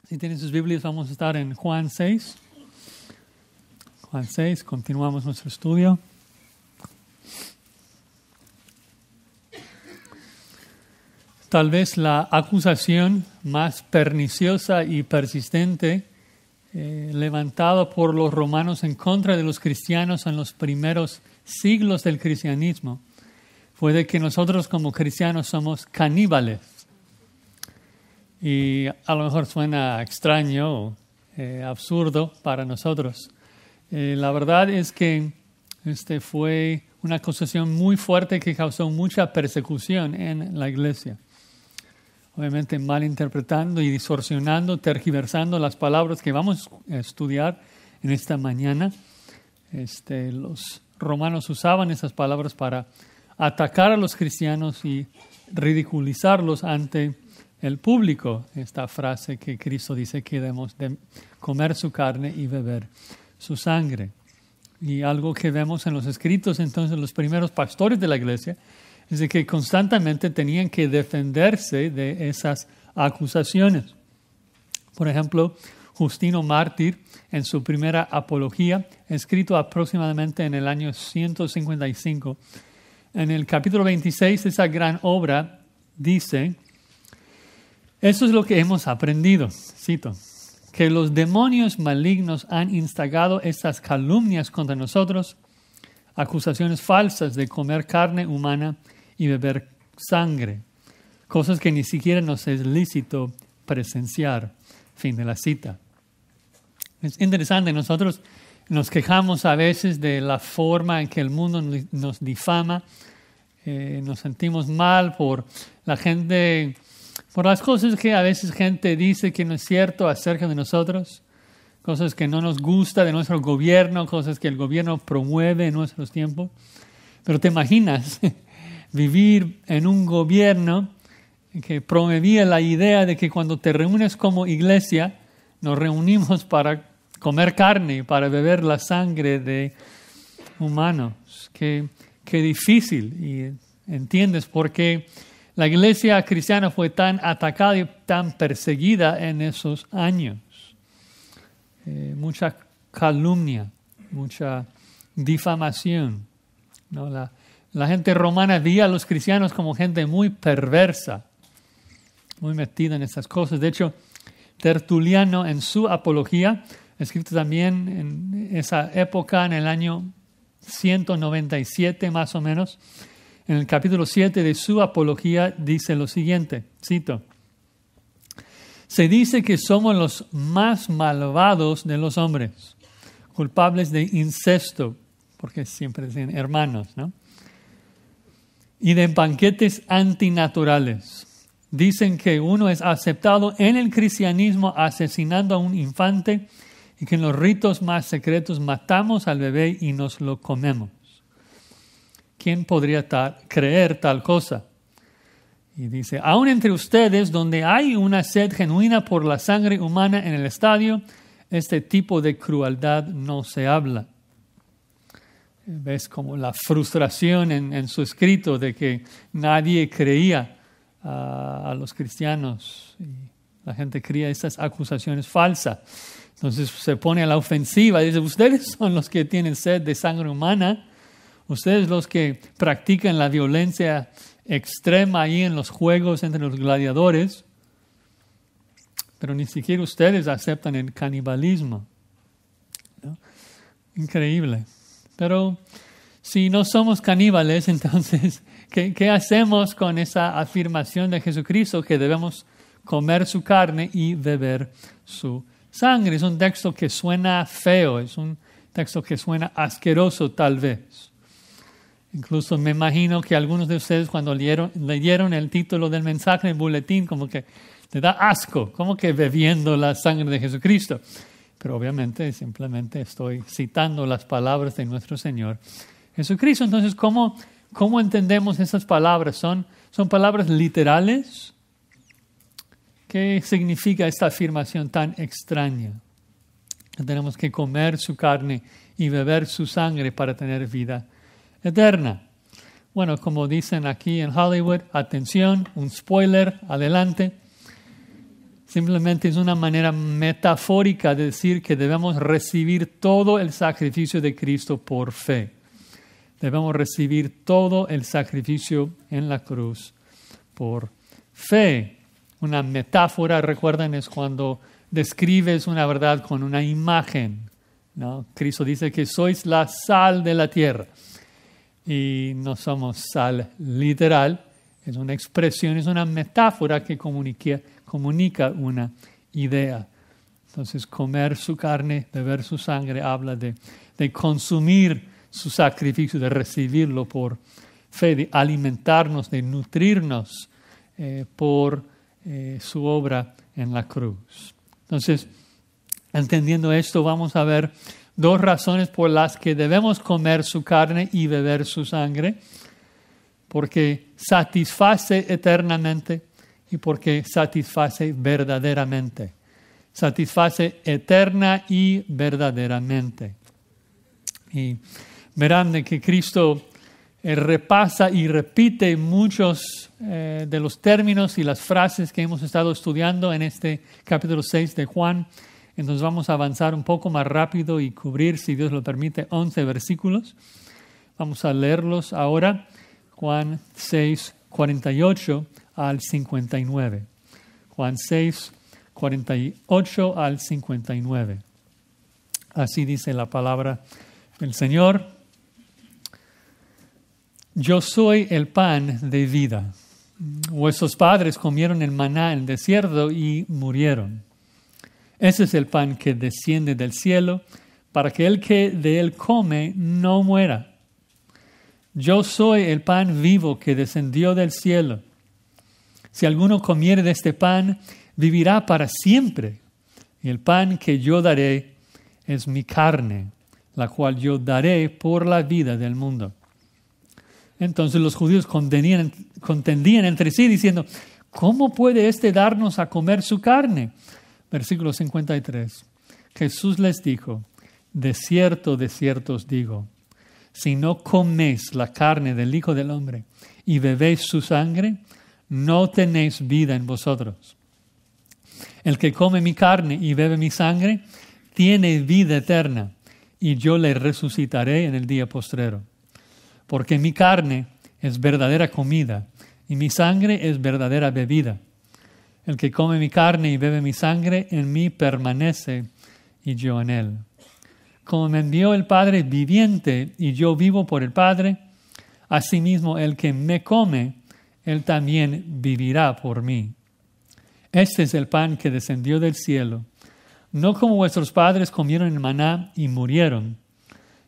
Si tienen sus Biblias, vamos a estar en Juan 6. Juan 6, continuamos nuestro estudio. Tal vez la acusación más perniciosa y persistente levantada por los romanos en contra de los cristianos en los primeros siglos del cristianismo fue de que nosotros como cristianos somos caníbales. Y a lo mejor suena extraño o absurdo para nosotros. La verdad es que fue una acusación muy fuerte que causó mucha persecución en la iglesia. Obviamente malinterpretando y distorsionando, tergiversando las palabras que vamos a estudiar en esta mañana. Los romanos usaban esas palabras para atacar a los cristianos y ridiculizarlos ante el público. Esta frase que Cristo dice que debemos de comer su carne y beber su sangre. Y algo que vemos en los escritos entonces los primeros pastores de la iglesia es de que constantemente tenían que defenderse de esas acusaciones. Por ejemplo, Justino Mártir, en su primera apología, escrito aproximadamente en el año 155, en el capítulo 26 de esa gran obra, dice: "Eso es lo que hemos aprendido", cito, "que los demonios malignos han instigado estas calumnias contra nosotros, acusaciones falsas de comer carne humana y beber sangre, cosas que ni siquiera nos es lícito presenciar". Fin de la cita. Es interesante, nosotros nos quejamos a veces de la forma en que el mundo nos difama, nos sentimos mal por la gente, por las cosas que a veces gente dice que no es cierto acerca de nosotros, cosas que no nos gusta de nuestro gobierno, cosas que el gobierno promueve en nuestros tiempos. Pero te imaginas vivir en un gobierno que promovía la idea de que cuando te reúnes como iglesia, nos reunimos para comer carne, para beber la sangre de humanos. Qué difícil. Y entiendes por qué la iglesia cristiana fue tan atacada y tan perseguida en esos años. Mucha calumnia, mucha difamación, ¿no? La gente romana veía a los cristianos como gente muy perversa, muy metida en estas cosas. De hecho, Tertuliano, en su apología, escrito también en esa época, en el año 197 más o menos, en el capítulo 7 de su apología, dice lo siguiente, cito: "Se dice que somos los más malvados de los hombres, culpables de incesto", porque siempre dicen hermanos, ¿no? "Y de banquetes antinaturales. Dicen que uno es aceptado en el cristianismo asesinando a un infante y que en los ritos más secretos matamos al bebé y nos lo comemos. ¿Quién podría creer tal cosa?" Y dice: "Aún entre ustedes, donde hay una sed genuina por la sangre humana en el estadio, este tipo de crueldad no se habla". Ves como la frustración en su escrito de que nadie creía a los cristianos y la gente cría esas acusaciones falsas. Entonces se pone a la ofensiva y dice: "Ustedes son los que tienen sed de sangre humana, ustedes los que practican la violencia extrema ahí en los juegos entre los gladiadores, pero ni siquiera ustedes aceptan el canibalismo", ¿no? Increíble. Pero si no somos caníbales, entonces, ¿qué hacemos con esa afirmación de Jesucristo que debemos comer su carne y beber su sangre? Es un texto que suena feo, es un texto que suena asqueroso tal vez. Incluso me imagino que algunos de ustedes cuando leyeron el título del mensaje en el boletín, como que te da asco, como que bebiendo la sangre de Jesucristo. Pero obviamente simplemente estoy citando las palabras de nuestro Señor Jesucristo. Entonces, ¿cómo entendemos esas palabras? ¿Son palabras literales? ¿Qué significa esta afirmación tan extraña? Que tenemos que comer su carne y beber su sangre para tener vida eterna. Bueno, como dicen aquí en Hollywood, atención, un spoiler, adelante. simplemente es una manera metafórica de decir que debemos recibir todo el sacrificio de Cristo por fe. Debemos recibir todo el sacrificio en la cruz por fe. Una metáfora, recuerden, es cuando describes una verdad con una imagen, ¿no? Cristo dice que sois la sal de la tierra. Y no somos sal literal, es una expresión, es una metáfora que comunica una idea. Entonces, comer su carne, beber su sangre, habla de consumir su sacrificio, de recibirlo por fe, de alimentarnos, de nutrirnos por su obra en la cruz. Entonces, entendiendo esto, vamos a ver dos razones por las que debemos comer su carne y beber su sangre, porque satisface eternamente y porque satisface verdaderamente. Satisface eterna y verdaderamente. Y verán de que Cristo repasa y repite muchos de los términos y las frases que hemos estado estudiando en este capítulo 6 de Juan. Entonces vamos a avanzar un poco más rápido y cubrir, si Dios lo permite, 11 versículos. Vamos a leerlos ahora. Juan 6, 48 al 59. Juan 6, 48 al 59. Así dice la palabra del Señor. Yo soy el pan de vida. Vuestros padres comieron el maná en el desierto y murieron. Ese es el pan que desciende del cielo, para que el que de él come no muera. Yo soy el pan vivo que descendió del cielo. Si alguno comiere de este pan, vivirá para siempre. Y el pan que yo daré es mi carne, la cual yo daré por la vida del mundo. Entonces los judíos contendían entre sí diciendo, ¿cómo puede éste darnos a comer su carne? Versículo 53. Jesús les dijo, de cierto os digo, si no coméis la carne del Hijo del Hombre y bebéis su sangre, no tenéis vida en vosotros. El que come mi carne y bebe mi sangre, tiene vida eterna, y yo le resucitaré en el día postrero. Porque mi carne es verdadera comida, y mi sangre es verdadera bebida. El que come mi carne y bebe mi sangre, en mí permanece, y yo en él. Como me envió el Padre viviente, y yo vivo por el Padre, asimismo el que me come, él también vivirá por mí. Este es el pan que descendió del cielo, no como vuestros padres comieron el maná y murieron.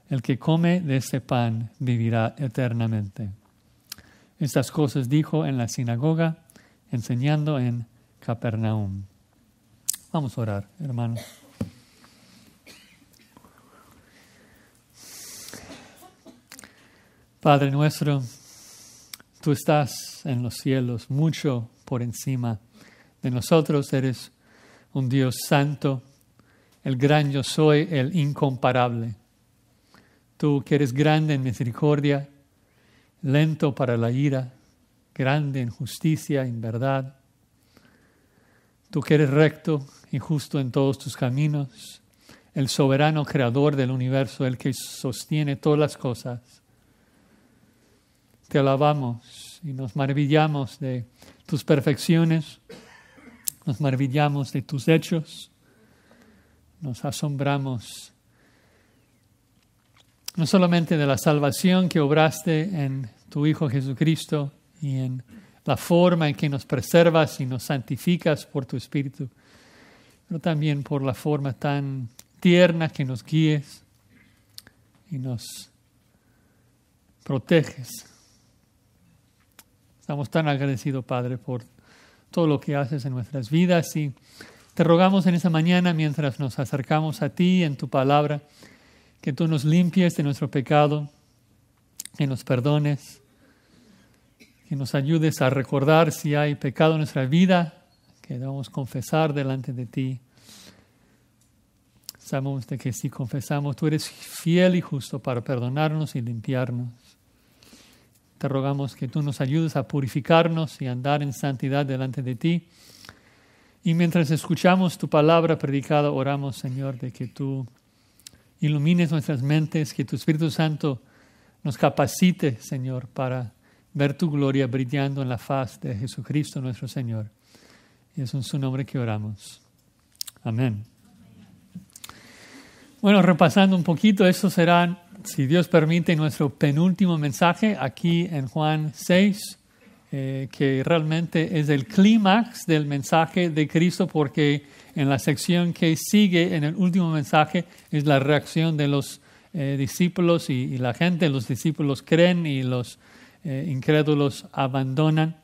El que come de ese pan vivirá eternamente. Estas cosas dijo en la sinagoga, enseñando en Capernaum. Vamos a orar, hermanos. Padre nuestro, tú estás en los cielos, mucho por encima de nosotros. Eres un Dios santo, el gran yo soy, el incomparable. Tú que eres grande en misericordia, lento para la ira, grande en justicia, en verdad. Tú que eres recto y justo en todos tus caminos, el soberano creador del universo, el que sostiene todas las cosas. Te alabamos y nos maravillamos de tus perfecciones, nos maravillamos de tus hechos, nos asombramos no solamente de la salvación que obraste en tu Hijo Jesucristo y en la forma en que nos preservas y nos santificas por tu Espíritu, pero también por la forma tan tierna que nos guíes y nos proteges. Estamos tan agradecidos, Padre, por todo lo que haces en nuestras vidas y te rogamos en esa mañana, mientras nos acercamos a ti en tu palabra, que tú nos limpies de nuestro pecado, que nos perdones, que nos ayudes a recordar si hay pecado en nuestra vida, que debemos confesar delante de ti. Sabemos de que si confesamos, tú eres fiel y justo para perdonarnos y limpiarnos. Te rogamos que tú nos ayudes a purificarnos y andar en santidad delante de ti. Y mientras escuchamos tu palabra predicada, oramos, Señor, de que tú ilumines nuestras mentes, que tu Espíritu Santo nos capacite, Señor, para ver tu gloria brillando en la faz de Jesucristo nuestro Señor. Y es en su nombre que oramos. Amén. Bueno, repasando un poquito, eso será, si Dios permite, nuestro penúltimo mensaje aquí en Juan 6, que realmente es el clímax del mensaje de Cristo, porque en la sección que sigue, en el último mensaje, es la reacción de los discípulos y la gente. Los discípulos creen y los incrédulos abandonan.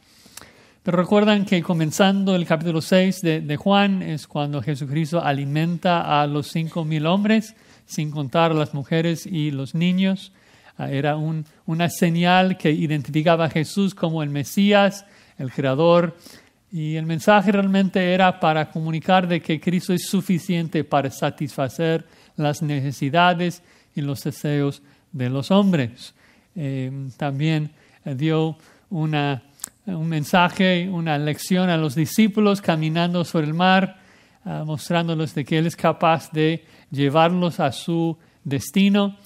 Pero recuerdan que comenzando el capítulo 6 de Juan es cuando Jesucristo alimenta a los 5,000 hombres, sin contar a las mujeres y los niños. Era una señal que identificaba a Jesús como el Mesías, el Creador. Y el mensaje realmente era para comunicar de que Cristo es suficiente para satisfacer las necesidades y los deseos de los hombres. También dio un mensaje, una lección a los discípulos caminando sobre el mar, mostrándoles de que Él es capaz de llevarlos a su destino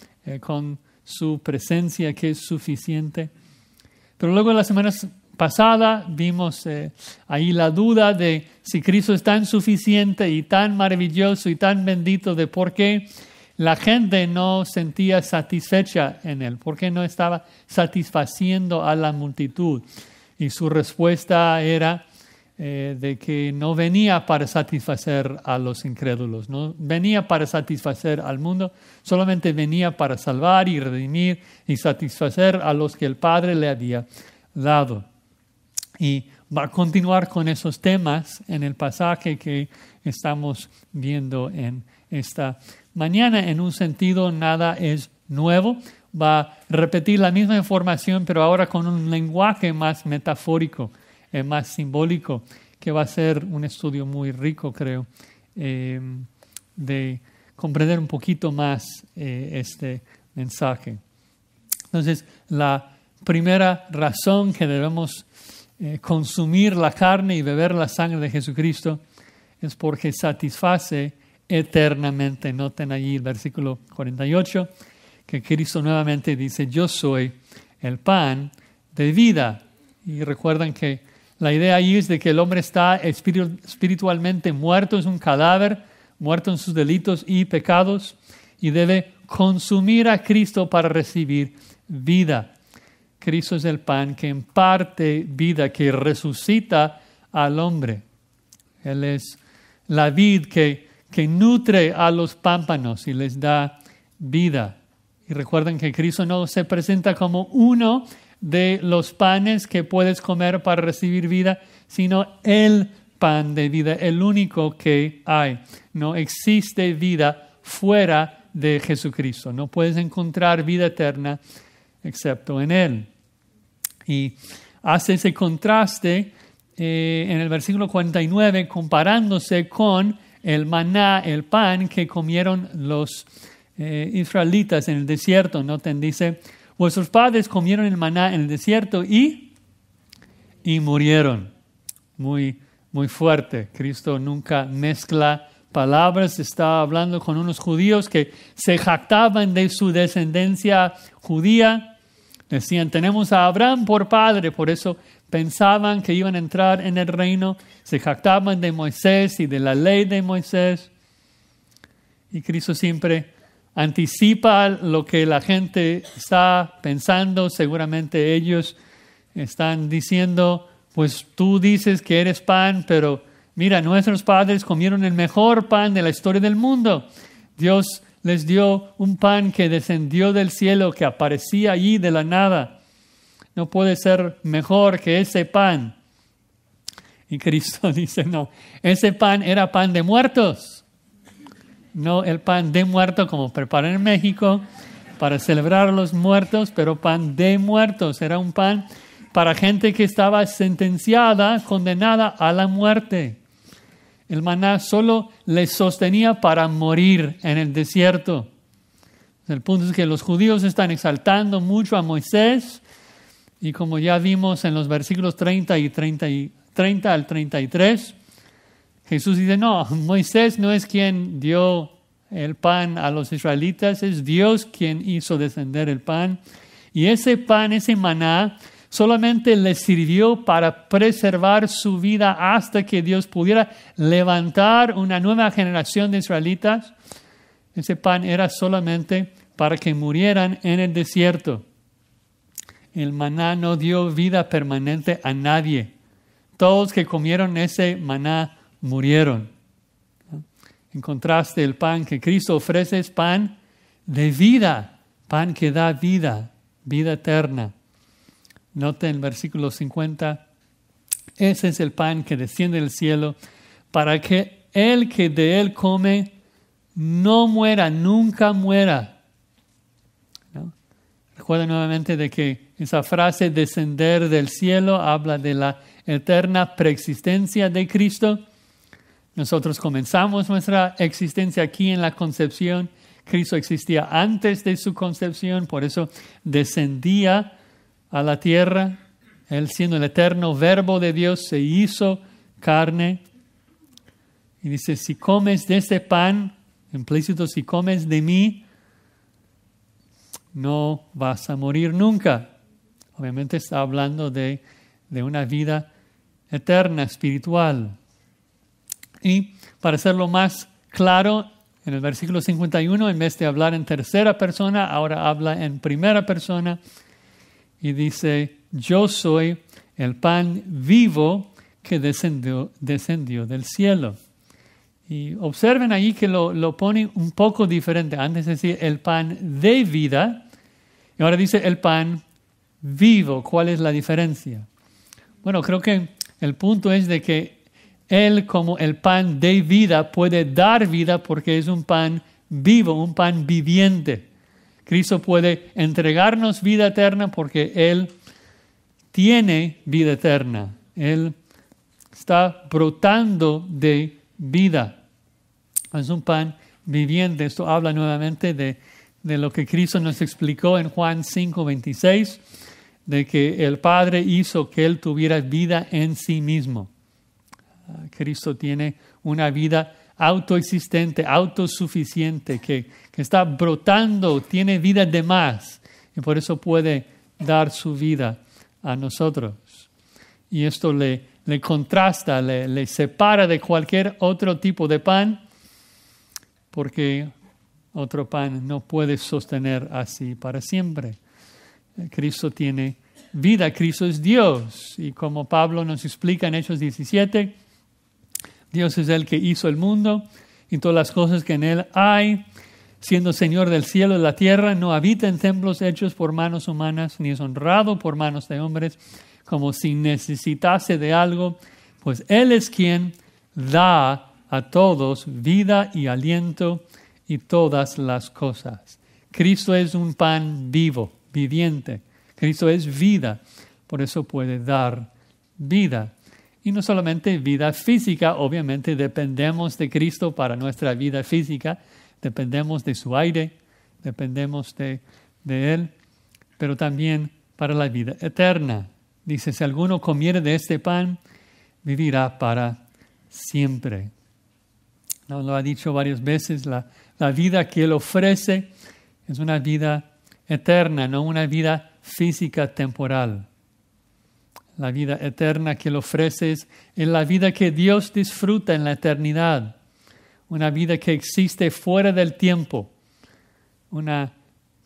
con su presencia que es suficiente. Pero luego la semana pasada vimos ahí la duda de si Cristo es tan suficiente y tan maravilloso y tan bendito, de por qué la gente no sentía satisfecha en Él, por qué no estaba satisfaciendo a la multitud. Y su respuesta era de que no venía para satisfacer a los incrédulos, no venía para satisfacer al mundo, solamente venía para salvar y redimir y satisfacer a los que el Padre le había dado. Y va a continuar con esos temas en el pasaje que estamos viendo en esta mañana. En un sentido, nada es nuevo. Va a repetir la misma información, pero ahora con un lenguaje más metafórico, más simbólico, que va a ser un estudio muy rico, creo, de comprender un poquito más este mensaje. Entonces, la primera razón que debemos consumir la carne y beber la sangre de Jesucristo es porque satisface eternamente. Noten allí el versículo 48, que Cristo nuevamente dice: yo soy el pan de vida. Y recuerdan que la idea ahí es de que el hombre está espiritualmente muerto, es un cadáver, muerto en sus delitos y pecados, y debe consumir a Cristo para recibir vida. Cristo es el pan que imparte vida, que resucita al hombre. Él es la vid que nutre a los pámpanos y les da vida. Y recuerden que Cristo no se presenta como uno de los panes que puedes comer para recibir vida, sino el pan de vida, el único que hay. No existe vida fuera de Jesucristo. No puedes encontrar vida eterna excepto en Él. Y hace ese contraste en el versículo 49, comparándose con el maná, el pan que comieron los israelitas en el desierto. Noten, dice: vuestros padres comieron el maná en el desierto y murieron. Muy, muy fuerte. Cristo nunca mezcla palabras. Está hablando con unos judíos que se jactaban de su descendencia judía. Decían: tenemos a Abraham por padre, por eso pensaban que iban a entrar en el reino. Se jactaban de Moisés y de la ley de Moisés. Y Cristo siempre anticipa lo que la gente está pensando. Seguramente ellos están diciendo: pues tú dices que eres pan, pero mira, nuestros padres comieron el mejor pan de la historia del mundo. Dios les dio un pan que descendió del cielo, que aparecía allí de la nada. No puede ser mejor que ese pan. Y Cristo dice: no, ese pan era pan de muertos. No el pan de muerto como preparan en México para celebrar a los muertos, pero pan de muertos. Era un pan para gente que estaba sentenciada, condenada a la muerte. El maná solo les sostenía para morir en el desierto. El punto es que los judíos están exaltando mucho a Moisés, y como ya vimos en los versículos 30 al 33, Jesús dice, no, Moisés no es quien dio el pan a los israelitas, es Dios quien hizo descender el pan. Y ese pan, ese maná, solamente les sirvió para preservar su vida hasta que Dios pudiera levantar una nueva generación de israelitas. Ese pan era solamente para que murieran en el desierto. El maná no dio vida permanente a nadie. Todos que comieron ese maná murieron. En contraste, el pan que Cristo ofrece es pan de vida, pan que da vida, vida eterna. Noten el versículo 50. Ese es el pan que desciende del cielo para que el que de él come no muera, nunca muera. ¿No? Recuerda nuevamente de que esa frase descender del cielo habla de la eterna preexistencia de Cristo. Nosotros comenzamos nuestra existencia aquí en la concepción. Cristo existía antes de su concepción, por eso descendía a la tierra. Él, siendo el eterno verbo de Dios, se hizo carne. Y dice, si comes de este pan, implícito, si comes de mí, no vas a morir nunca. Obviamente está hablando de una vida eterna, espiritual. Y para hacerlo más claro, en el versículo 51, en vez de hablar en tercera persona, ahora habla en primera persona y dice, yo soy el pan vivo que descendió del cielo. Y observen ahí que lo pone un poco diferente. Antes decía el pan de vida y ahora dice el pan vivo. ¿Cuál es la diferencia? Bueno, creo que el punto es de que Él, como el pan de vida, puede dar vida porque es un pan vivo, un pan viviente. Cristo puede entregarnos vida eterna porque Él tiene vida eterna. Él está brotando de vida. Es un pan viviente. Esto habla nuevamente de lo que Cristo nos explicó en Juan 5:26, de que el Padre hizo que Él tuviera vida en sí mismo. Cristo tiene una vida autoexistente, autosuficiente, que está brotando, tiene vida de más y por eso puede dar su vida a nosotros. Y esto le contrasta, le separa de cualquier otro tipo de pan, porque otro pan no puede sostener así para siempre. Cristo tiene vida, Cristo es Dios. Y como Pablo nos explica en Hechos 17, Dios es el que hizo el mundo y todas las cosas que en él hay. Siendo Señor del cielo y de la tierra, no habita en templos hechos por manos humanas, ni es honrado por manos de hombres, como si necesitase de algo, pues Él es quien da a todos vida y aliento y todas las cosas. Cristo es un pan vivo, viviente. Cristo es vida, por eso puede dar vida. Y no solamente vida física, obviamente dependemos de Cristo para nuestra vida física, dependemos de su aire, dependemos de Él, pero también para la vida eterna. Dice, si alguno comiere de este pan, vivirá para siempre. Nos lo ha dicho varias veces, la vida que Él ofrece es una vida eterna, no una vida física temporal. La vida eterna que Él ofrece es la vida que Dios disfruta en la eternidad. Una vida que existe fuera del tiempo. Una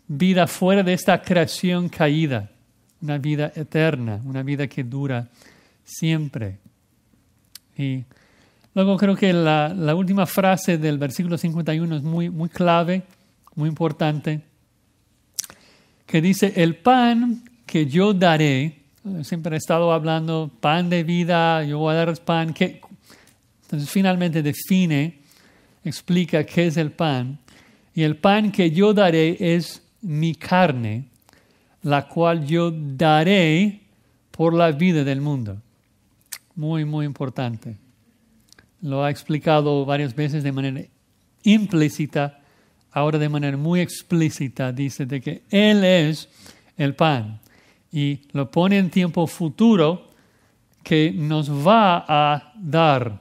vida fuera de esta creación caída. Una vida eterna, una vida que dura siempre. Y luego creo que la última frase del versículo 51 es muy clave, muy importante, que dice, el pan que yo daré, siempre he estado hablando, pan de vida, yo voy a dar pan, que entonces finalmente define, explica qué es el pan, y el pan que yo daré es mi carne, la cual yo daré por la vida del mundo. Muy, muy importante. Lo ha explicado varias veces de manera implícita, ahora de manera muy explícita, dice de que Él es el pan. Y lo pone en tiempo futuro que nos va a dar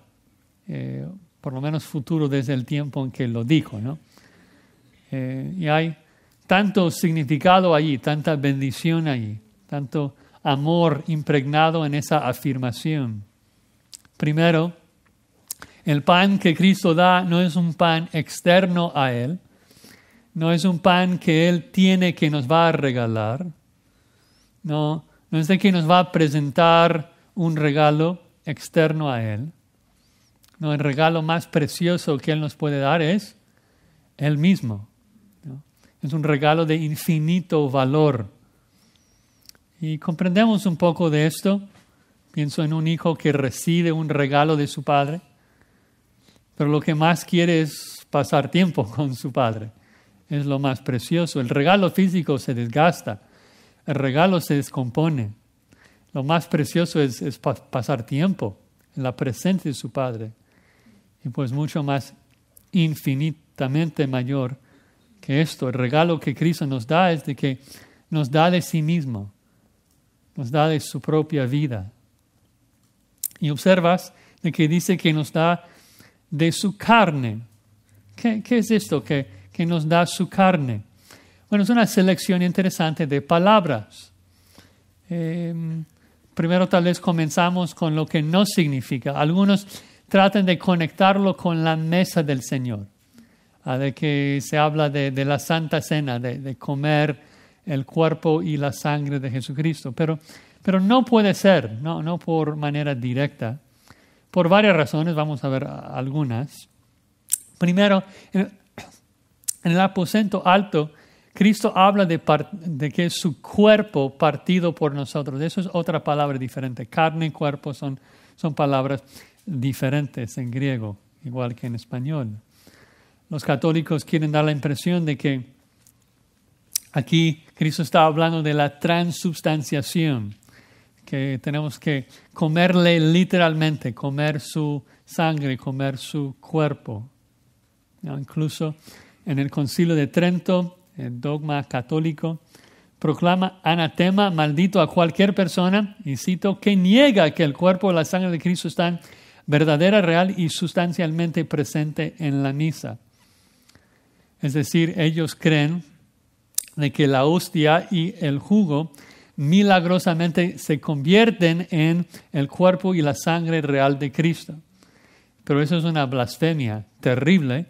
por lo menos futuro desde el tiempo en que lo dijo, ¿no? Y hay tanto significado allí, tanta bendición allí, tanto amor impregnado en esa afirmación. Primero, el pan que Cristo da no es un pan externo a Él, no es un pan que Él tiene que nos va a regalar, no es de que nos va a presentar un regalo externo a Él. No, el regalo más precioso que Él nos puede dar es Él mismo, ¿no? Es un regalo de infinito valor. Y comprendemos un poco de esto. Pienso en un hijo que recibe un regalo de su padre, pero lo que más quiere es pasar tiempo con su padre. Es lo más precioso. El regalo físico se desgasta, el regalo se descompone. Lo más precioso es pasar tiempo en la presencia de su padre. Y pues mucho más infinitamente mayor que esto. El regalo que Cristo nos da es de que nos da de sí mismo, nos da de su propia vida. Y observas de que dice que nos da de su carne. ¿Qué es esto que nos da su carne? Bueno, es una selección interesante de palabras. Primero tal vez comenzamos con lo que no significa. Algunos tratan de conectarlo con la mesa del Señor, de que se habla de la Santa Cena, de comer el cuerpo y la sangre de Jesucristo. Pero no puede ser, no por manera directa, por varias razones. Vamos a ver algunas. Primero, en el aposento alto, Cristo habla de que es su cuerpo partido por nosotros. Eso es otra palabra diferente. Carne y cuerpo son palabras diferentes en griego, igual que en español. Los católicos quieren dar la impresión de que aquí Cristo está hablando de la transubstanciación, que tenemos que comerle literalmente, comer su sangre, comer su cuerpo. Incluso en el Concilio de Trento, el dogma católico proclama anatema, maldito a cualquier persona, y cito, que niega que el cuerpo y la sangre de Cristo están verdadera, real y sustancialmente presente en la misa. Es decir, ellos creen de que la hostia y el jugo milagrosamente se convierten en el cuerpo y la sangre real de Cristo. Pero eso es una blasfemia terrible,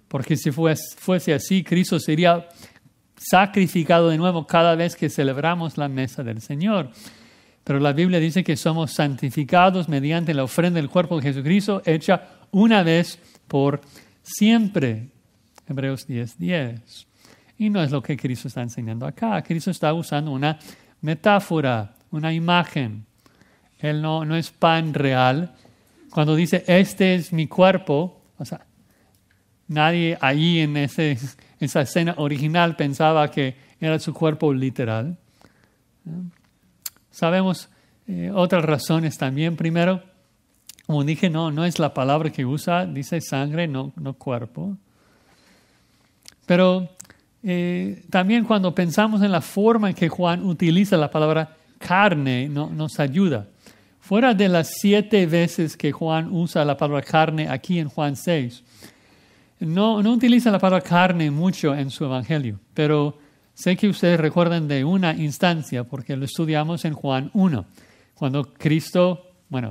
porque si fuese así, Cristo sería sacrificado de nuevo cada vez que celebramos la mesa del Señor. Pero la Biblia dice que somos santificados mediante la ofrenda del cuerpo de Jesucristo, hecha una vez por siempre. Hebreos 10:10. Y no es lo que Cristo está enseñando acá. Cristo está usando una metáfora, una imagen. Él no es pan real. Cuando dice, este es mi cuerpo, o sea, nadie allí en esa escena original pensaba que era su cuerpo literal. Sabemos otras razones también. Primero, como dije, no es la palabra que usa, dice sangre, no cuerpo. Pero también cuando pensamos en la forma en que Juan utiliza la palabra carne, nos ayuda. Fuera de las 7 veces que Juan usa la palabra carne aquí en Juan 6, no utiliza la palabra carne mucho en su evangelio, pero sé que ustedes recuerdan de una instancia porque lo estudiamos en Juan 1, cuando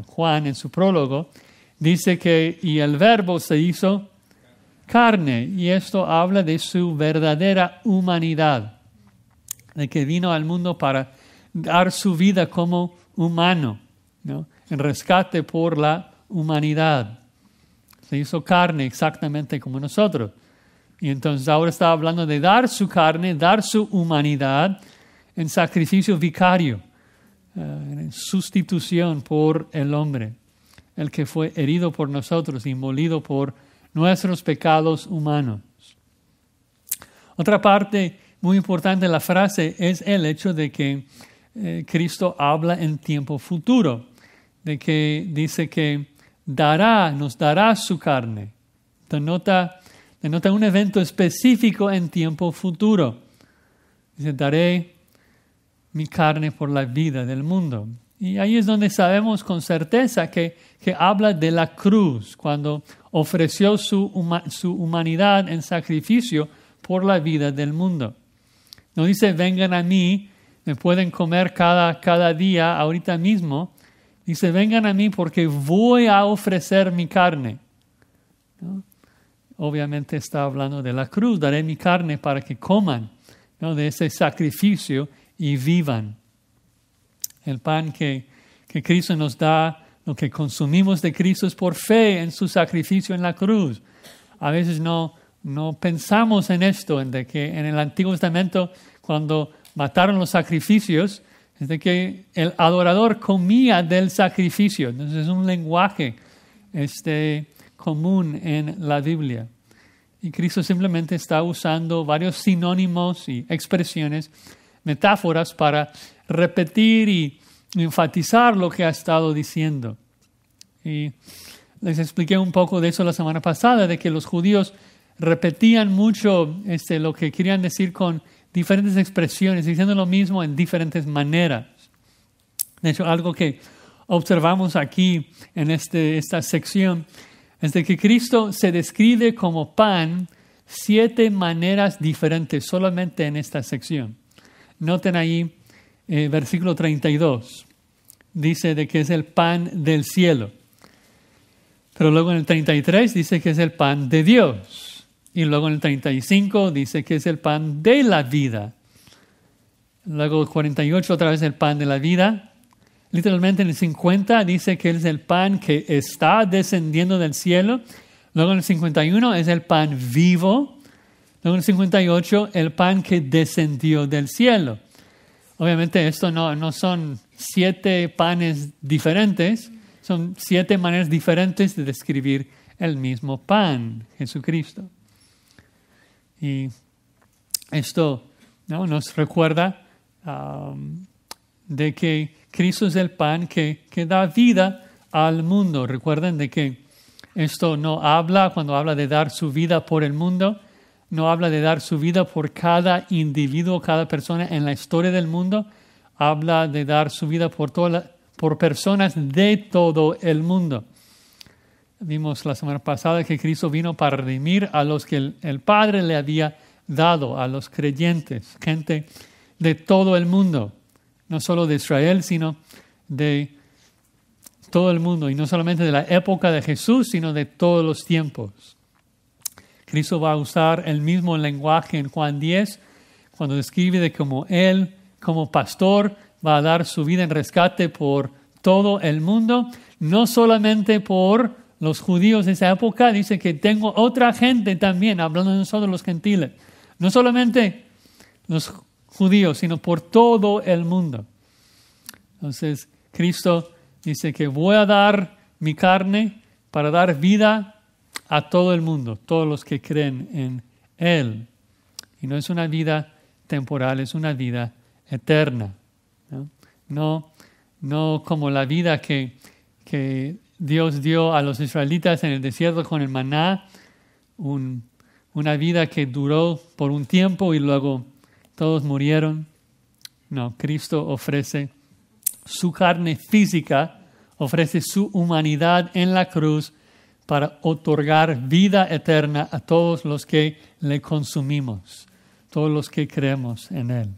Juan en su prólogo dice que y el verbo se hizo carne, y esto habla de su verdadera humanidad, de que vino al mundo para dar su vida como humano, ¿no? En rescate por la humanidad. Se hizo carne exactamente como nosotros. Y entonces ahora está hablando de dar su carne, dar su humanidad en sacrificio vicario, en sustitución por el hombre, el que fue herido por nosotros y molido por nuestros pecados humanos. Otra parte muy importante de la frase es el hecho de que Cristo habla en tiempo futuro, de que dice que nos dará su carne. Denota un evento específico en tiempo futuro. Dice, daré mi carne por la vida del mundo. Y ahí es donde sabemos con certeza que habla de la cruz, cuando ofreció su humanidad en sacrificio por la vida del mundo. No dice, vengan a mí, me pueden comer cada día, ahorita mismo. Dice, vengan a mí porque voy a ofrecer mi carne, ¿no? Obviamente está hablando de la cruz. Daré mi carne para que coman, ¿no?, de ese sacrificio y vivan. El pan que Cristo nos da, lo que consumimos de Cristo es por fe en su sacrificio en la cruz. A veces no pensamos en esto, de que en el Antiguo Testamento, cuando mataron los sacrificios, es de que el adorador comía del sacrificio. Entonces es un lenguaje común en la Biblia. Y Cristo simplemente está usando varios sinónimos y expresiones, metáforas para repetir y enfatizar lo que ha estado diciendo. Y les expliqué un poco de eso la semana pasada, de que los judíos repetían mucho lo que querían decir con diferentes expresiones, diciendo lo mismo en diferentes maneras. De hecho, algo que observamos aquí en esta sección es de que Cristo se describe como pan 7 maneras diferentes solamente en esta sección. Noten ahí versículo 32. Dice de que es el pan del cielo. Pero luego en el 33 dice que es el pan de Dios. Y luego en el 35 dice que es el pan de la vida. Luego el 48 otra vez el pan de la vida. Literalmente en el 50 dice que es el pan que está descendiendo del cielo. Luego en el 51 es el pan vivo. Luego en el 58 el pan que descendió del cielo. Obviamente esto no son 7 panes diferentes, son 7 maneras diferentes de describir el mismo pan, Jesucristo. Y esto, ¿no?, nos recuerda de que Cristo es el pan que da vida al mundo. Recuerden de que esto no habla, cuando habla de dar su vida por el mundo, no habla de dar su vida por cada individuo, cada persona en la historia del mundo. Habla de dar su vida por personas de todo el mundo. Vimos la semana pasada que Cristo vino para redimir a los que el Padre le había dado, a los creyentes, gente de todo el mundo. No solo de Israel, sino de todo el mundo. Y no solamente de la época de Jesús, sino de todos los tiempos. Cristo va a usar el mismo lenguaje en Juan 10, cuando describe de cómo Él, como pastor, va a dar su vida en rescate por todo el mundo, no solamente por los judíos de esa época. Dice que tengo otra gente también, hablando de nosotros los gentiles. No solamente los judíos, sino por todo el mundo. Entonces, Cristo dice que voy a dar mi carne para dar vida a todo el mundo, todos los que creen en Él. Y no es una vida temporal, es una vida eterna. No como la vida que Dios dio a los israelitas en el desierto con el maná, una vida que duró por un tiempo y luego todos murieron. No, Cristo ofrece su carne física, ofrece su humanidad en la cruz para otorgar vida eterna a todos los que le consumimos, todos los que creemos en Él.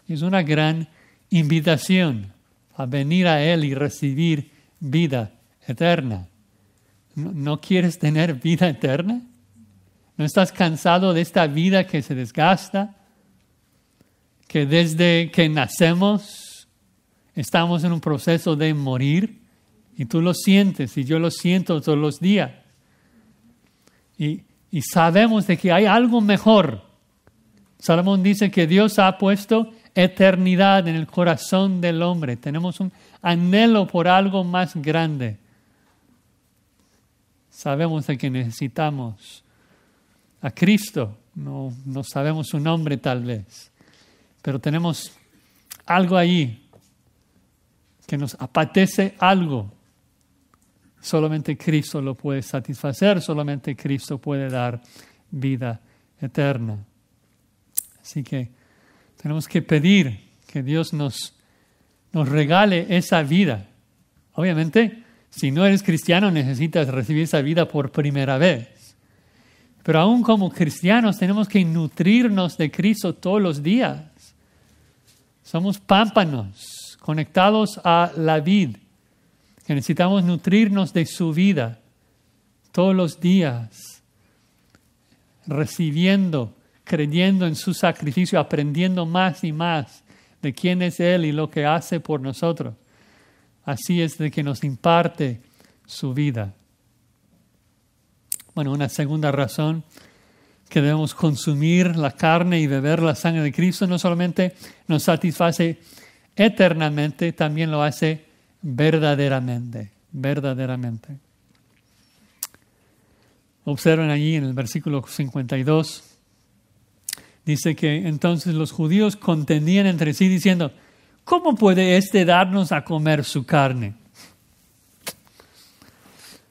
Es una gran invitación a venir a Él y recibir vida eterna. ¿No quieres tener vida eterna? ¿No estás cansado de esta vida que se desgasta? Que desde que nacemos estamos en un proceso de morir. Y tú lo sientes y yo lo siento todos los días. Y sabemos de que hay algo mejor. Salomón dice que Dios ha puesto eternidad en el corazón del hombre. Tenemos un anhelo por algo más grande. Sabemos de que necesitamos a Cristo. No sabemos su nombre tal vez. Pero tenemos algo ahí que nos apetece algo. Solamente Cristo lo puede satisfacer, solamente Cristo puede dar vida eterna. Así que tenemos que pedir que Dios nos nos regale esa vida. Obviamente, si no eres cristiano, necesitas recibir esa vida por primera vez. Pero aún como cristianos tenemos que nutrirnos de Cristo todos los días. Somos pámpanos conectados a la vid, que necesitamos nutrirnos de su vida todos los días, recibiendo, creyendo en su sacrificio, aprendiendo más y más de quién es Él y lo que hace por nosotros. Así es de que nos imparte su vida. Bueno, una segunda razón que debemos consumir la carne y beber la sangre de Cristo no solamente nos satisface eternamente, también lo hace verdaderamente. Observen allí en el versículo 52, dice que entonces los judíos contendían entre sí diciendo, ¿cómo puede éste darnos a comer su carne?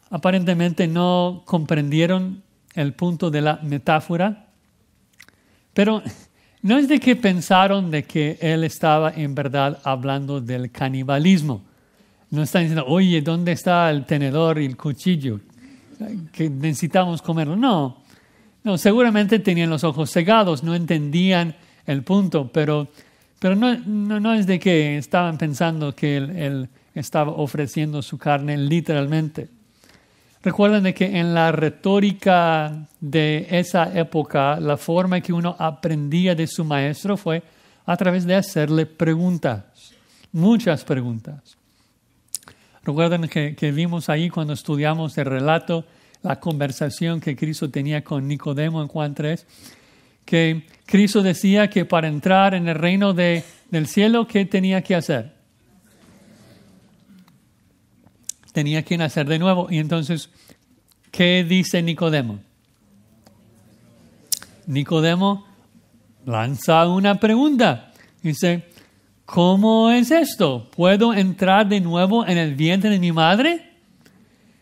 Aparentemente no comprendieron el punto de la metáfora, pero no es de que pensaron de que él estaba en verdad hablando del canibalismo. No están diciendo, oye, ¿dónde está el tenedor y el cuchillo? Que necesitamos comerlo. No, seguramente tenían los ojos cegados, no entendían el punto, pero no es de que estaban pensando que él estaba ofreciendo su carne literalmente. Recuerden de que en la retórica de esa época, la forma que uno aprendía de su maestro fue a través de hacerle preguntas, muchas preguntas. Recuerden que vimos ahí cuando estudiamos el relato, la conversación que Cristo tenía con Nicodemo en Juan 3, que Cristo decía que para entrar en el reino del cielo, ¿qué tenía que hacer? Tenía que nacer de nuevo. Y entonces, ¿qué dice Nicodemo? Nicodemo lanza una pregunta. Dice, ¿cómo es esto? ¿Puedo entrar de nuevo en el vientre de mi madre?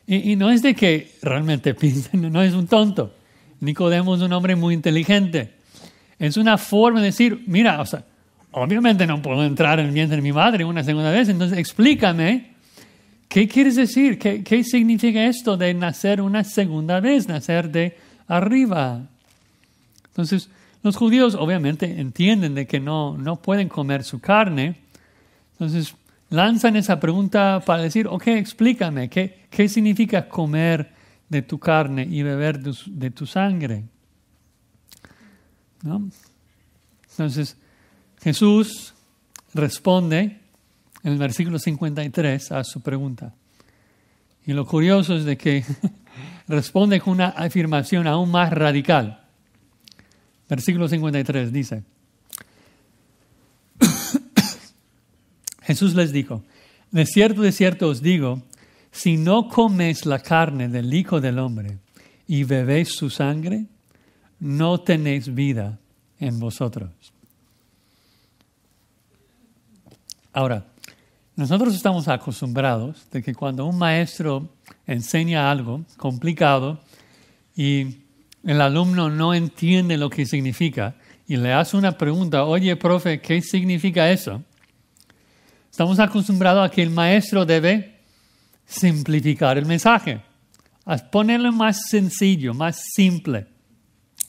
Y no es de que realmente piensen, no es un tonto. Nicodemo es un hombre muy inteligente. Es una forma de decir, mira, o sea, obviamente no puedo entrar en el vientre de mi madre una segunda vez, entonces explícame, ¿qué quieres decir? ¿Qué significa esto de nacer una segunda vez, nacer de arriba? Entonces, los judíos obviamente entienden de que no pueden comer su carne. Entonces, lanzan esa pregunta para decir, ok, explícame, ¿qué significa comer de tu carne y beber de tu sangre? ¿No? Entonces, Jesús responde en el versículo 53 a su pregunta. Y lo curioso es de que responde con una afirmación aún más radical. Versículo 53 dice, Jesús les dijo, de cierto os digo, si no coméis la carne del Hijo del Hombre y bebéis su sangre, no tenéis vida en vosotros. Ahora, nosotros estamos acostumbrados de que cuando un maestro enseña algo complicado y el alumno no entiende lo que significa y le hace una pregunta, oye, profe, ¿qué significa eso? Estamos acostumbrados a que el maestro debe simplificar el mensaje, a ponerlo más sencillo, más simple,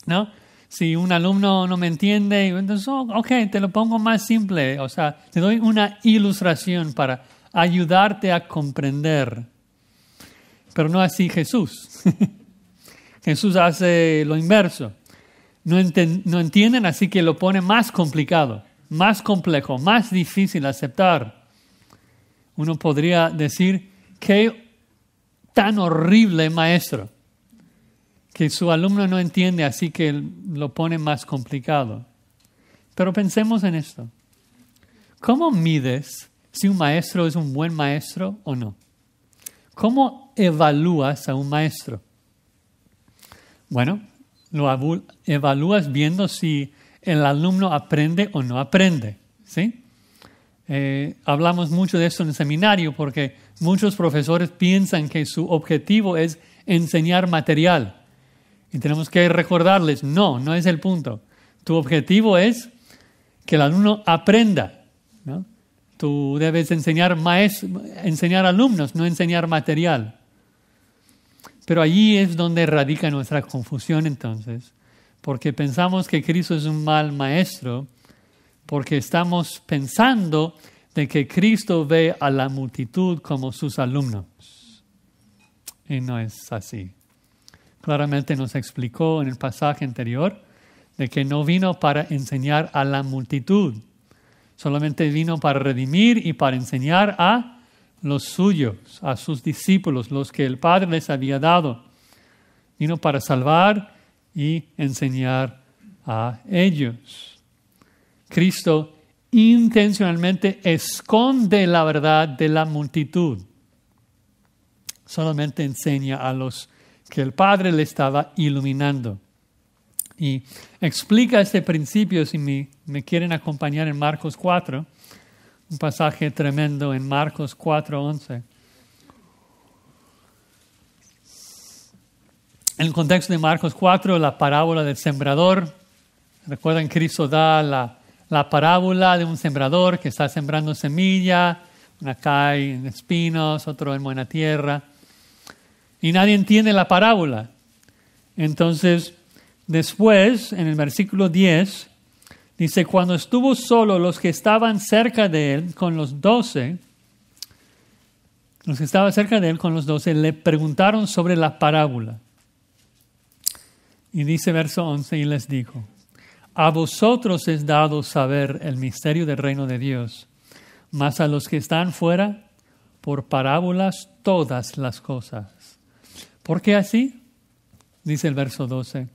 ¿no? Si un alumno no me entiende, entonces, ok, te lo pongo más simple. O sea, te doy una ilustración para ayudarte a comprender. Pero no así Jesús. Jesús hace lo inverso. No entienden, así que lo pone más complicado, más complejo, más difícil de aceptar. Uno podría decir, qué tan horrible maestro, que su alumno no entiende, así que lo pone más complicado. Pero pensemos en esto. ¿Cómo mides si un maestro es un buen maestro o no? ¿Cómo evalúas a un maestro? Bueno, lo evalúas viendo si el alumno aprende o no aprende, ¿sí? Hablamos mucho de esto en el seminario porque muchos profesores piensan que su objetivo es enseñar material. Y tenemos que recordarles, no es el punto. Tu objetivo es que el alumno aprenda, ¿no? tú debes enseñar alumnos, no enseñar material. Pero allí es donde radica nuestra confusión entonces, porque pensamos que Cristo es un mal maestro, porque estamos pensando de que Cristo ve a la multitud como sus alumnos. Y no es así. Claramente nos explicó en el pasaje anterior de que no vino para enseñar a la multitud, solamente vino para redimir y para enseñar a los suyos, a sus discípulos, los que el Padre les había dado. Vino para salvar y enseñar a ellos. Cristo intencionalmente esconde la verdad de la multitud. Solamente enseña a los que el Padre le estaba iluminando. Y explica este principio, si me quieren acompañar en Marcos 4, un pasaje tremendo en Marcos 4:11. En el contexto de Marcos 4, la parábola del sembrador. Recuerdan, Cristo da la parábola de un sembrador que está sembrando semilla, una cae en espinos, otro en buena tierra. Y nadie entiende la parábola. Entonces, después, en el versículo 10, dice, cuando estuvo solo, los que estaban cerca de él con los 12, le preguntaron sobre la parábola. Y dice verso 11, y les dijo, a vosotros es dado saber el misterio del reino de Dios, mas a los que están fuera, por parábolas todas las cosas. ¿Por qué así? Dice el verso 12,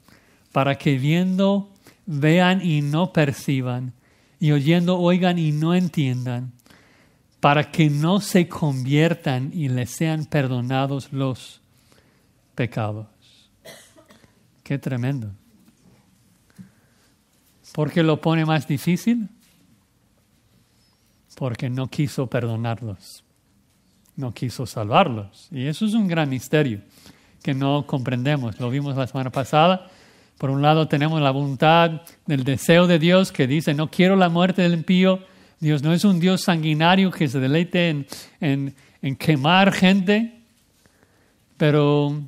para que viendo, vean y no perciban, y oyendo, oigan y no entiendan, para que no se conviertan y les sean perdonados los pecados. Qué tremendo. ¿Por qué lo pone más difícil? Porque no quiso perdonarlos, no quiso salvarlos. Y eso es un gran misterio que no comprendemos. Lo vimos la semana pasada. Por un lado tenemos la voluntad del deseo de Dios que dice, no quiero la muerte del impío. Dios no es un Dios sanguinario que se deleite en quemar gente, pero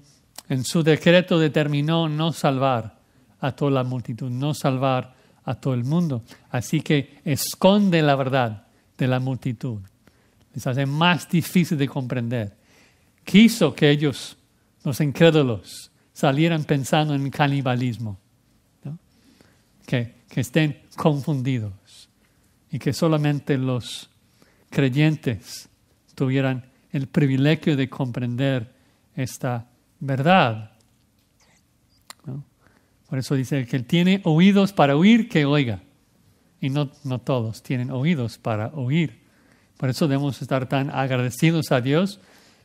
en su decreto determinó no salvar a toda la multitud, no salvar a todo el mundo. Así que esconde la verdad de la multitud. Les hace más difícil de comprender. Quiso que ellos, los incrédulos, salieran pensando en canibalismo, ¿no? Que estén confundidos y que solamente los creyentes tuvieran el privilegio de comprender esta verdad, ¿no? Por eso dice que él tiene oídos para oír, que oiga. Y no todos tienen oídos para oír. Por eso debemos estar tan agradecidos a Dios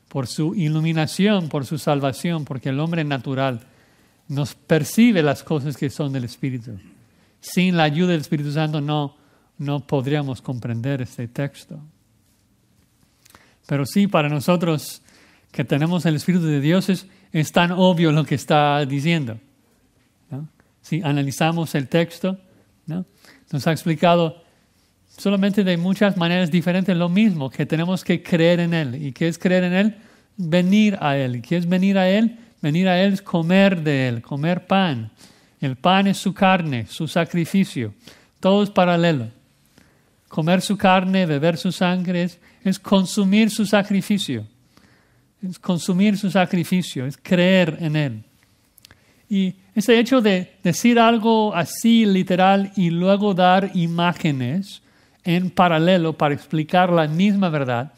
por su iluminación, por su salvación, porque el hombre natural nos percibe las cosas que son del Espíritu. Sin la ayuda del Espíritu Santo no podríamos comprender este texto. Pero sí, para nosotros que tenemos el Espíritu de Dios es tan obvio lo que está diciendo, ¿no? Si analizamos el texto, ¿no? Nos ha explicado solamente de muchas maneras diferentes lo mismo, que tenemos que creer en Él. ¿Y qué es creer en Él? Venir a Él. ¿Y qué es venir a Él? Venir a Él es comer de Él, comer pan. El pan es su carne, su sacrificio. Todo es paralelo. Comer su carne, beber su sangre es consumir su sacrificio. Es consumir su sacrificio, es creer en Él. Y ese hecho de decir algo así literal y luego dar imágenes en paralelo para explicar la misma verdad,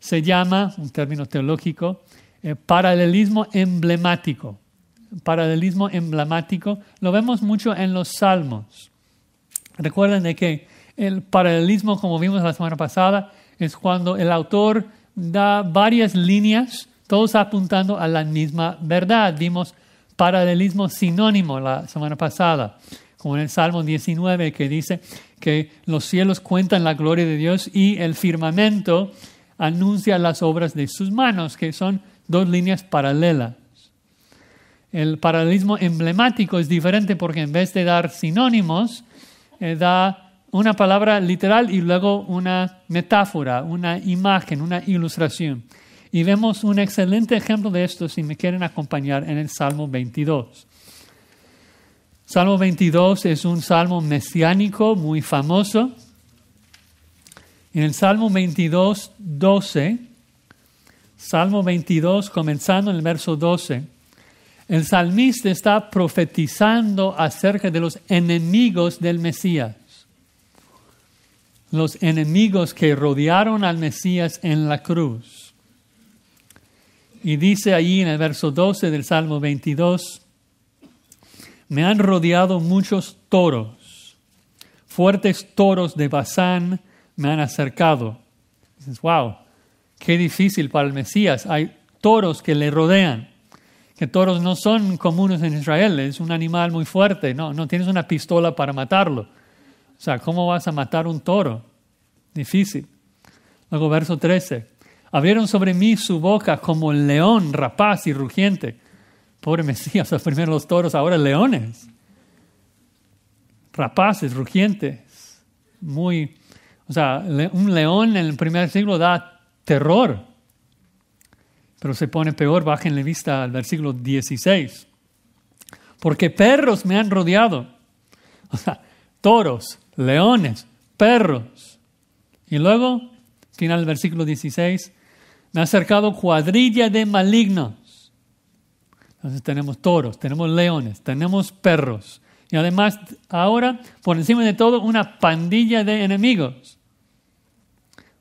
se llama, un término teológico, paralelismo emblemático. Paralelismo emblemático lo vemos mucho en los Salmos. Recuerden de que el paralelismo, como vimos la semana pasada, es cuando el autor da varias líneas, todos apuntando a la misma verdad. Vimos paralelismo sinónimo la semana pasada, como en el Salmo 19, que dice que los cielos cuentan la gloria de Dios y el firmamento anuncia las obras de sus manos, que son dos líneas paralelas. El paralelismo emblemático es diferente porque en vez de dar sinónimos, da una palabra literal y luego una metáfora, una imagen, una ilustración. Y vemos un excelente ejemplo de esto si me quieren acompañar en el Salmo 22. Salmo 22 es un salmo mesiánico muy famoso. En el Salmo 22, 12, Salmo 22, comenzando en el verso 12, el salmista está profetizando acerca de los enemigos del Mesías. Los enemigos que rodearon al Mesías en la cruz. Y dice allí en el verso 12 del Salmo 22, me han rodeado muchos toros, fuertes toros de Basán me han acercado. Dices, wow, qué difícil para el Mesías. Hay toros que le rodean, que toros no son comunes en Israel, es un animal muy fuerte, no tienes una pistola para matarlo. O sea, ¿cómo vas a matar un toro? Difícil. Luego verso 13. Abrieron sobre mí su boca como león rapaz y rugiente. Pobre Mesías, primero los toros, ahora leones. Rapaces, rugientes. Un león en el primer siglo da terror. Pero se pone peor, bájenle vista al versículo 16. Porque perros me han rodeado. O sea, toros, leones, perros. Y luego, final del versículo 16, me ha acercado cuadrilla de malignos. Entonces tenemos toros, tenemos leones, tenemos perros. Y además, ahora, por encima de todo, una pandilla de enemigos.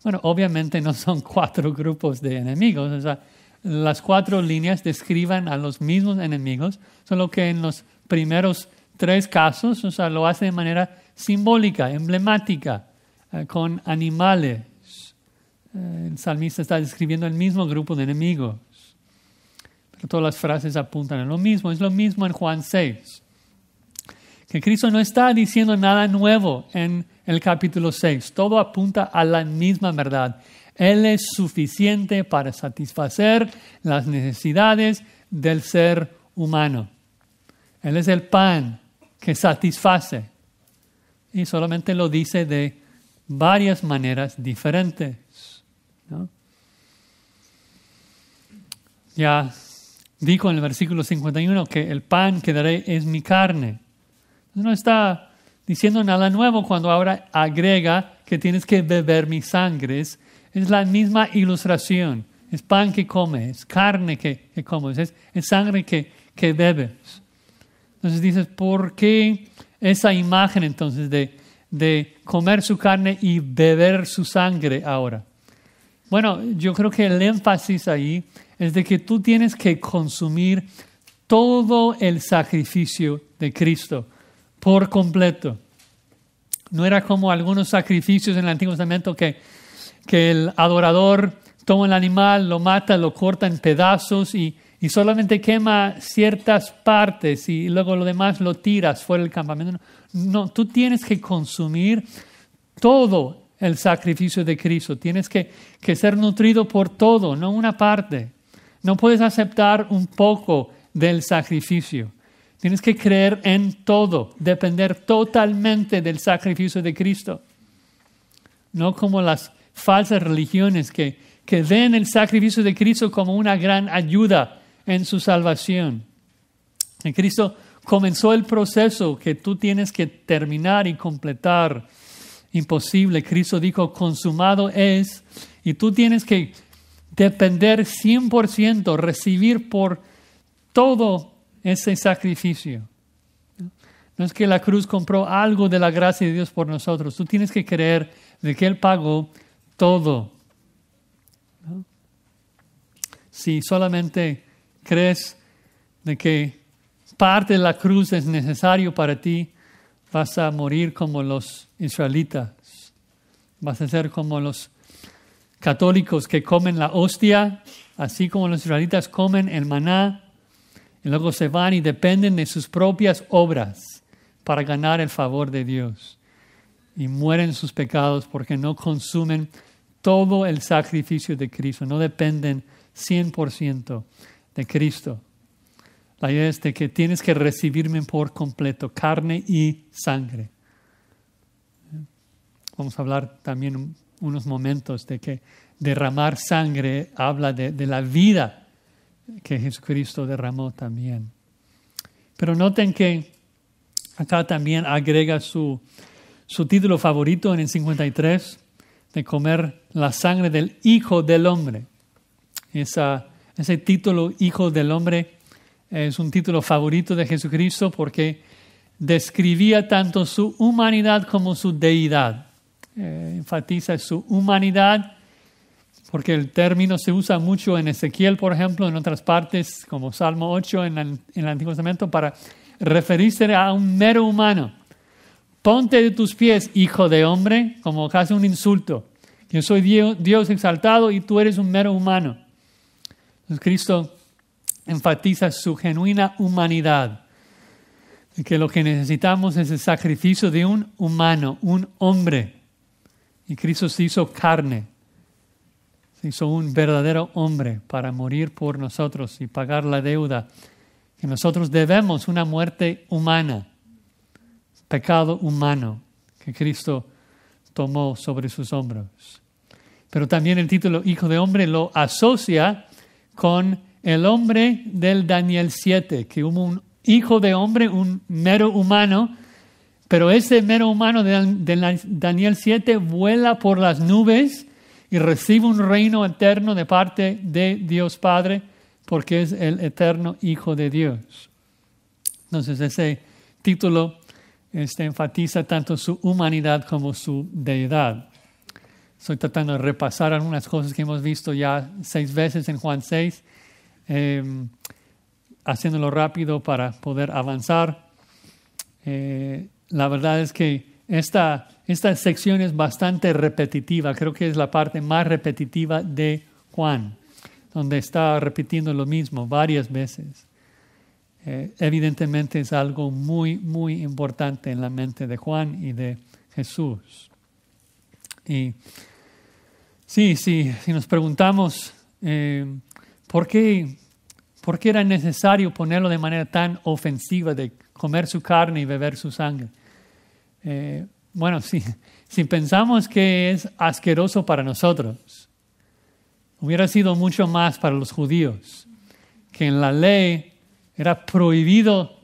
Bueno, obviamente no son 4 grupos de enemigos. O sea, las 4 líneas describan a los mismos enemigos, solo que en los primeros 3 casos, o sea, lo hace de manera simbólica, emblemática, con animales. El salmista está describiendo el mismo grupo de enemigos. Pero todas las frases apuntan a lo mismo. Es lo mismo en Juan 6. Que Cristo no está diciendo nada nuevo en el capítulo 6. Todo apunta a la misma verdad. Él es suficiente para satisfacer las necesidades del ser humano. Él es el pan que satisface. Y solamente lo dice de varias maneras diferentes, ¿no? Ya dijo en el versículo 51 que el pan que daré es mi carne. No está diciendo nada nuevo cuando ahora agrega que tienes que beber mi sangre. Es la misma ilustración. Es pan que comes, es carne que comes, es sangre que bebes. Entonces dices, ¿por qué esa imagen entonces de comer su carne y beber su sangre ahora? Bueno, yo creo que el énfasis ahí es de que tú tienes que consumir todo el sacrificio de Cristo por completo. No era como algunos sacrificios en el Antiguo Testamento que el adorador toma el animal, lo mata, lo corta en pedazos y solamente quema ciertas partes y luego lo demás lo tiras fuera del campamento. No, tú tienes que consumir todo el sacrificio de Cristo. Tienes que ser nutrido por todo, no una parte. No puedes aceptar un poco del sacrificio. Tienes que creer en todo, depender totalmente del sacrificio de Cristo. No como las falsas religiones que ven el sacrificio de Cristo como una gran ayuda en su salvación. En Cristo comenzó el proceso que tú tienes que terminar y completar. Imposible. Cristo dijo, consumado es, y tú tienes que depender 100%, recibir por todo ese sacrificio. No es que la cruz compró algo de la gracia de Dios por nosotros. Tú tienes que creer de que Él pagó todo. ¿No? Si solamente crees de que parte de la cruz es necesario para ti, vas a morir como los israelitas. Vas a ser como los católicos que comen la hostia, así como los israelitas comen el maná, y luego se van y dependen de sus propias obras para ganar el favor de Dios. Y mueren sus pecados porque no consumen todo el sacrificio de Cristo, no dependen 100% de Cristo. La idea es de que tienes que recibirme por completo, carne y sangre. Vamos a hablar también unos momentos de que derramar sangre habla de la vida que Jesucristo derramó también. Pero noten que acá también agrega su título favorito en el 53, de comer la sangre del Hijo del Hombre. Ese título, Hijo del Hombre, es un título favorito de Jesucristo porque describía tanto su humanidad como su deidad. Enfatiza su humanidad porque el término se usa mucho en Ezequiel, por ejemplo, en otras partes, como Salmo 8 en el Antiguo Testamento, para referirse a un mero humano. Ponte de tus pies, hijo de hombre, como casi un insulto. Yo soy Dios exaltado y tú eres un mero humano. Entonces Cristo enfatiza su genuina humanidad. Y que lo que necesitamos es el sacrificio de un humano, un hombre. Y Cristo se hizo carne. Se hizo un verdadero hombre para morir por nosotros y pagar la deuda que nosotros debemos, una muerte humana. Pecado humano que Cristo tomó sobre sus hombros. Pero también el título Hijo de Hombre lo asocia con el hombre del Daniel 7, que hubo un hijo de hombre, un mero humano, pero ese mero humano de Daniel 7 vuela por las nubes y recibe un reino eterno de parte de Dios Padre, porque es el eterno Hijo de Dios. Entonces ese título enfatiza tanto su humanidad como su deidad. Estoy tratando de repasar algunas cosas que hemos visto ya 6 veces en Juan 6, haciéndolo rápido para poder avanzar. La verdad es que esta sección es bastante repetitiva. Creo que es la parte más repetitiva de Juan, donde está repitiendo lo mismo varias veces. Evidentemente es algo muy, muy importante en la mente de Juan y de Jesús. Y si nos preguntamos ¿por qué era necesario ponerlo de manera tan ofensiva de comer su carne y beber su sangre? Bueno, si pensamos que es asqueroso para nosotros, hubiera sido mucho más para los judíos, que en la ley era prohibido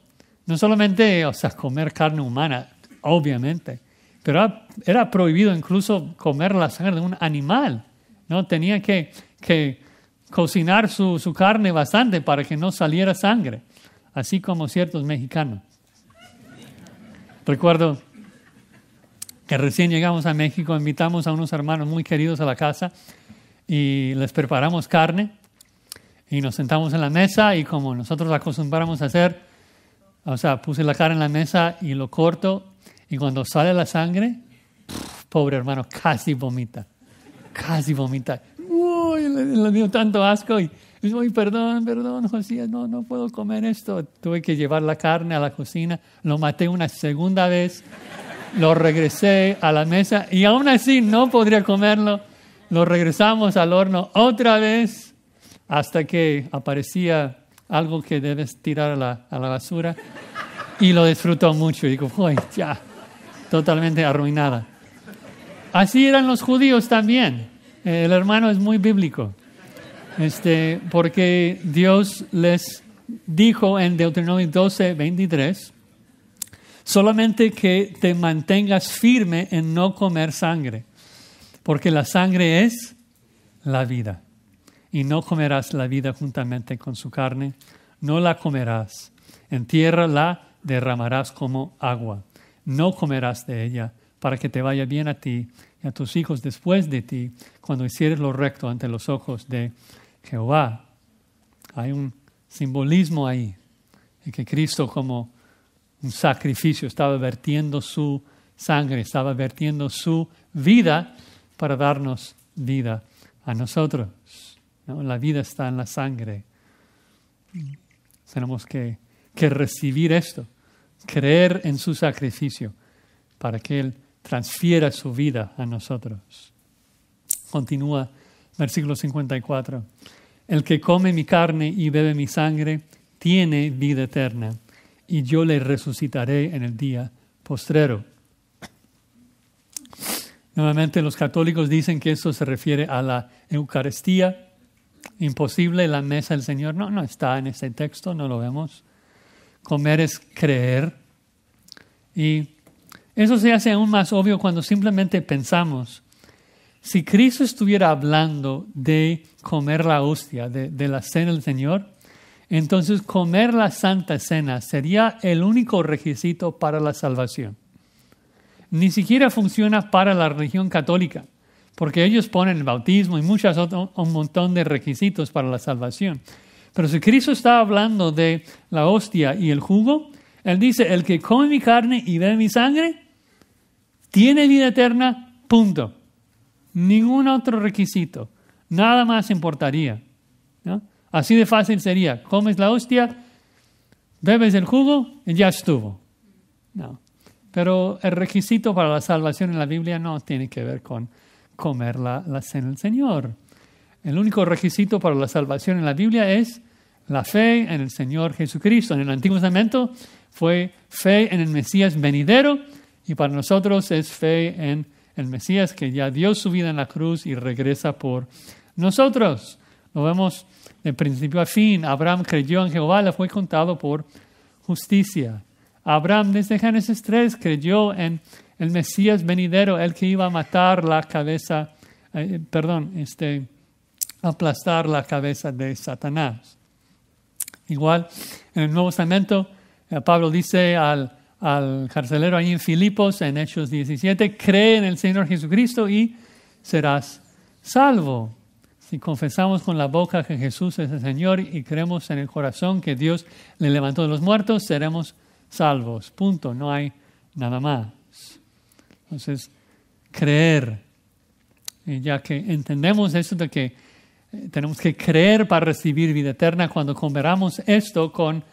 no solamente comer carne humana, obviamente, pero era prohibido incluso comer la sangre de un animal, ¿no? Tenía que cocinar su carne bastante para que no saliera sangre, así como ciertos mexicanos. Recuerdo que recién llegamos a México, invitamos a unos hermanos muy queridos a la casa y les preparamos carne y nos sentamos en la mesa y como nosotros acostumbramos a hacer, puse la carne en la mesa y lo corto y cuando sale la sangre, pobre hermano, casi vomita. Uy, le dio tanto asco y uy, perdón, Josías, no puedo comer esto. Tuve que llevar la carne a la cocina, lo maté una segunda vez, lo regresé a la mesa y aún así no podría comerlo. Lo regresamos al horno otra vez hasta que aparecía algo que debes tirar a la basura y lo disfrutó mucho. Y digo, uy, ya, totalmente arruinada. Así eran los judíos también. El hermano es muy bíblico. Porque Dios les dijo en Deuteronomio 12:23, solamente que te mantengas firme en no comer sangre, porque la sangre es la vida. Y no comerás la vida juntamente con su carne, no la comerás. En tierra la derramarás como agua. No comerás de ella, para que te vaya bien a ti y a tus hijos después de ti, cuando hicieres lo recto ante los ojos de Jehová. Hay un simbolismo ahí, de que Cristo como un sacrificio estaba vertiendo su sangre, estaba vertiendo su vida para darnos vida a nosotros, ¿no? La vida está en la sangre. Tenemos que recibir esto, creer en su sacrificio para que Él transfiera su vida a nosotros. Continúa versículo 54. El que come mi carne y bebe mi sangre tiene vida eterna, y yo le resucitaré en el día postrero. Nuevamente los católicos dicen que eso se refiere a la Eucaristía. Imposible la mesa del Señor. No está en este texto, no lo vemos. Comer es creer. Y eso se hace aún más obvio cuando simplemente pensamos, si Cristo estuviera hablando de comer la hostia, de la cena del Señor, entonces comer la Santa Cena sería el único requisito para la salvación. Ni siquiera funciona para la religión católica, porque ellos ponen el bautismo y un montón de requisitos para la salvación. Pero si Cristo está hablando de la hostia y el jugo, Él dice, el que come mi carne y bebe mi sangre, tiene vida eterna, punto. Ningún otro requisito. Nada más importaría, ¿no? Así de fácil sería. Comes la hostia, bebes el jugo y ya estuvo. No. Pero el requisito para la salvación en la Biblia no tiene que ver con comer la cena del Señor. El único requisito para la salvación en la Biblia es la fe en el Señor Jesucristo. En el Antiguo Testamento fue fe en el Mesías venidero y para nosotros es fe en el Mesías que ya dio su vida en la cruz y regresa por nosotros. Lo vemos de principio a fin. Abraham creyó en Jehová, le fue contado por justicia. Abraham desde Génesis 3 creyó en el Mesías venidero, el que iba a matar la cabeza, aplastar la cabeza de Satanás. Igual, en el Nuevo Testamento, Pablo dice al carcelero ahí en Filipos, en Hechos 17, cree en el Señor Jesucristo y serás salvo. Si confesamos con la boca que Jesús es el Señor y creemos en el corazón que Dios le levantó de los muertos, seremos salvos. Punto. No hay nada más. Entonces, creer. Y ya que entendemos esto de que tenemos que creer para recibir vida eterna, cuando comparamos esto con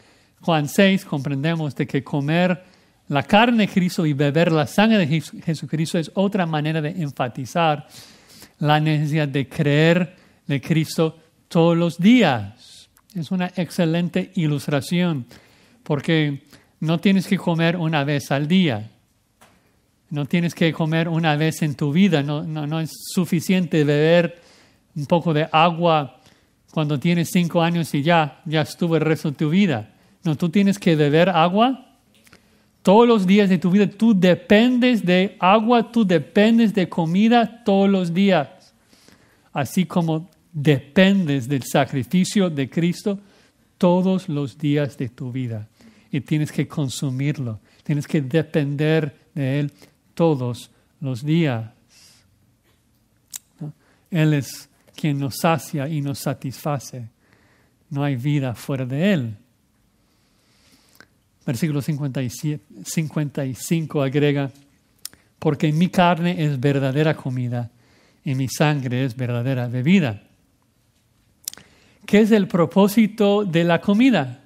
Juan 6, comprendemos de que comer la carne de Cristo y beber la sangre de Jesucristo es otra manera de enfatizar la necesidad de creer de Cristo todos los días. Es una excelente ilustración porque no tienes que comer una vez al día. No tienes que comer una vez en tu vida. No es suficiente beber un poco de agua cuando tienes 5 años y ya estuvo el resto de tu vida. No, tú tienes que beber agua todos los días de tu vida. Tú dependes de agua, tú dependes de comida todos los días. Así como dependes del sacrificio de Cristo todos los días de tu vida. Y tienes que consumirlo. Tienes que depender de Él todos los días. ¿No? Él es quien nos sacia y nos satisface. No hay vida fuera de Él. Versículo 55 agrega, porque mi carne es verdadera comida y mi sangre es verdadera bebida. ¿Qué es el propósito de la comida?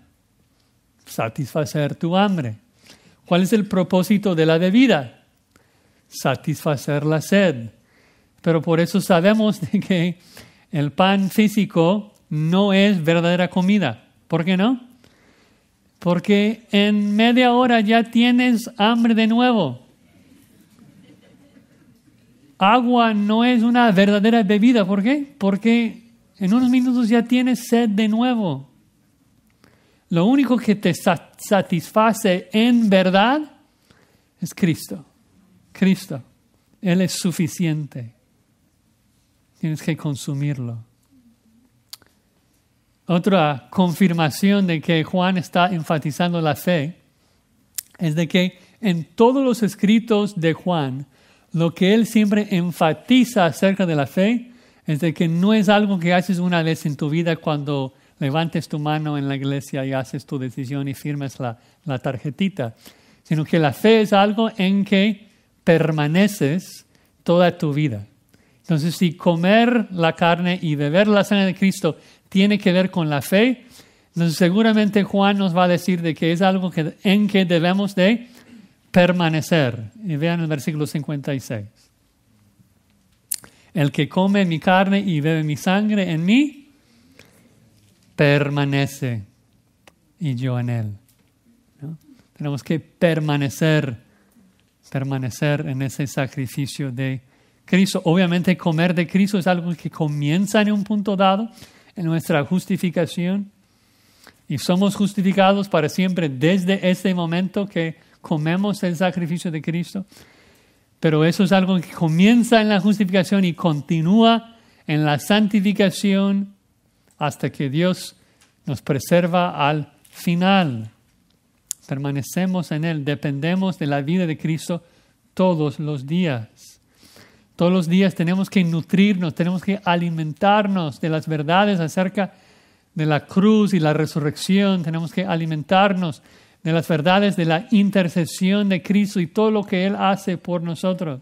Satisfacer tu hambre. ¿Cuál es el propósito de la bebida? Satisfacer la sed. Pero por eso sabemos de que el pan físico no es verdadera comida. ¿Por qué no? Porque en media hora ya tienes hambre de nuevo. Agua no es una verdadera bebida. ¿Por qué? Porque en unos minutos ya tienes sed de nuevo. Lo único que te satisface en verdad es Cristo. Cristo. Él es suficiente. Tienes que consumirlo. Otra confirmación de que Juan está enfatizando la fe es de que en todos los escritos de Juan, lo que él siempre enfatiza acerca de la fe es de que no es algo que haces una vez en tu vida cuando levantes tu mano en la iglesia y haces tu decisión y firmes la tarjetita, sino que la fe es algo en que permaneces toda tu vida. Entonces, si comer la carne y beber la sangre de Cristo tiene que ver con la fe, entonces seguramente Juan nos va a decir de que es algo en que debemos de permanecer. Y vean el versículo 56. El que come mi carne y bebe mi sangre en mí, permanece y yo en él. ¿No? Tenemos que permanecer en ese sacrificio de Cristo. Obviamente comer de Cristo es algo que comienza en un punto dado, en nuestra justificación. Y somos justificados para siempre desde este momento que comemos el sacrificio de Cristo. Pero eso es algo que comienza en la justificación y continúa en la santificación hasta que Dios nos preserva al final. Permanecemos en Él, dependemos de la vida de Cristo todos los días. Todos los días tenemos que nutrirnos, tenemos que alimentarnos de las verdades acerca de la cruz y la resurrección. Tenemos que alimentarnos de las verdades de la intercesión de Cristo y todo lo que Él hace por nosotros.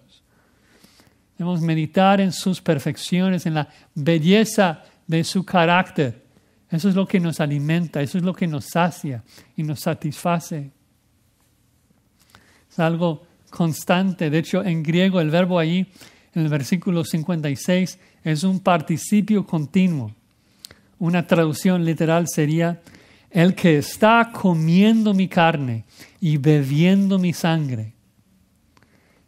Debemos meditar en sus perfecciones, en la belleza de su carácter. Eso es lo que nos alimenta, eso es lo que nos sacia y nos satisface. Es algo constante. De hecho, en griego el verbo allí, en el versículo 56, es un participio continuo. Una traducción literal sería: el que está comiendo mi carne y bebiendo mi sangre.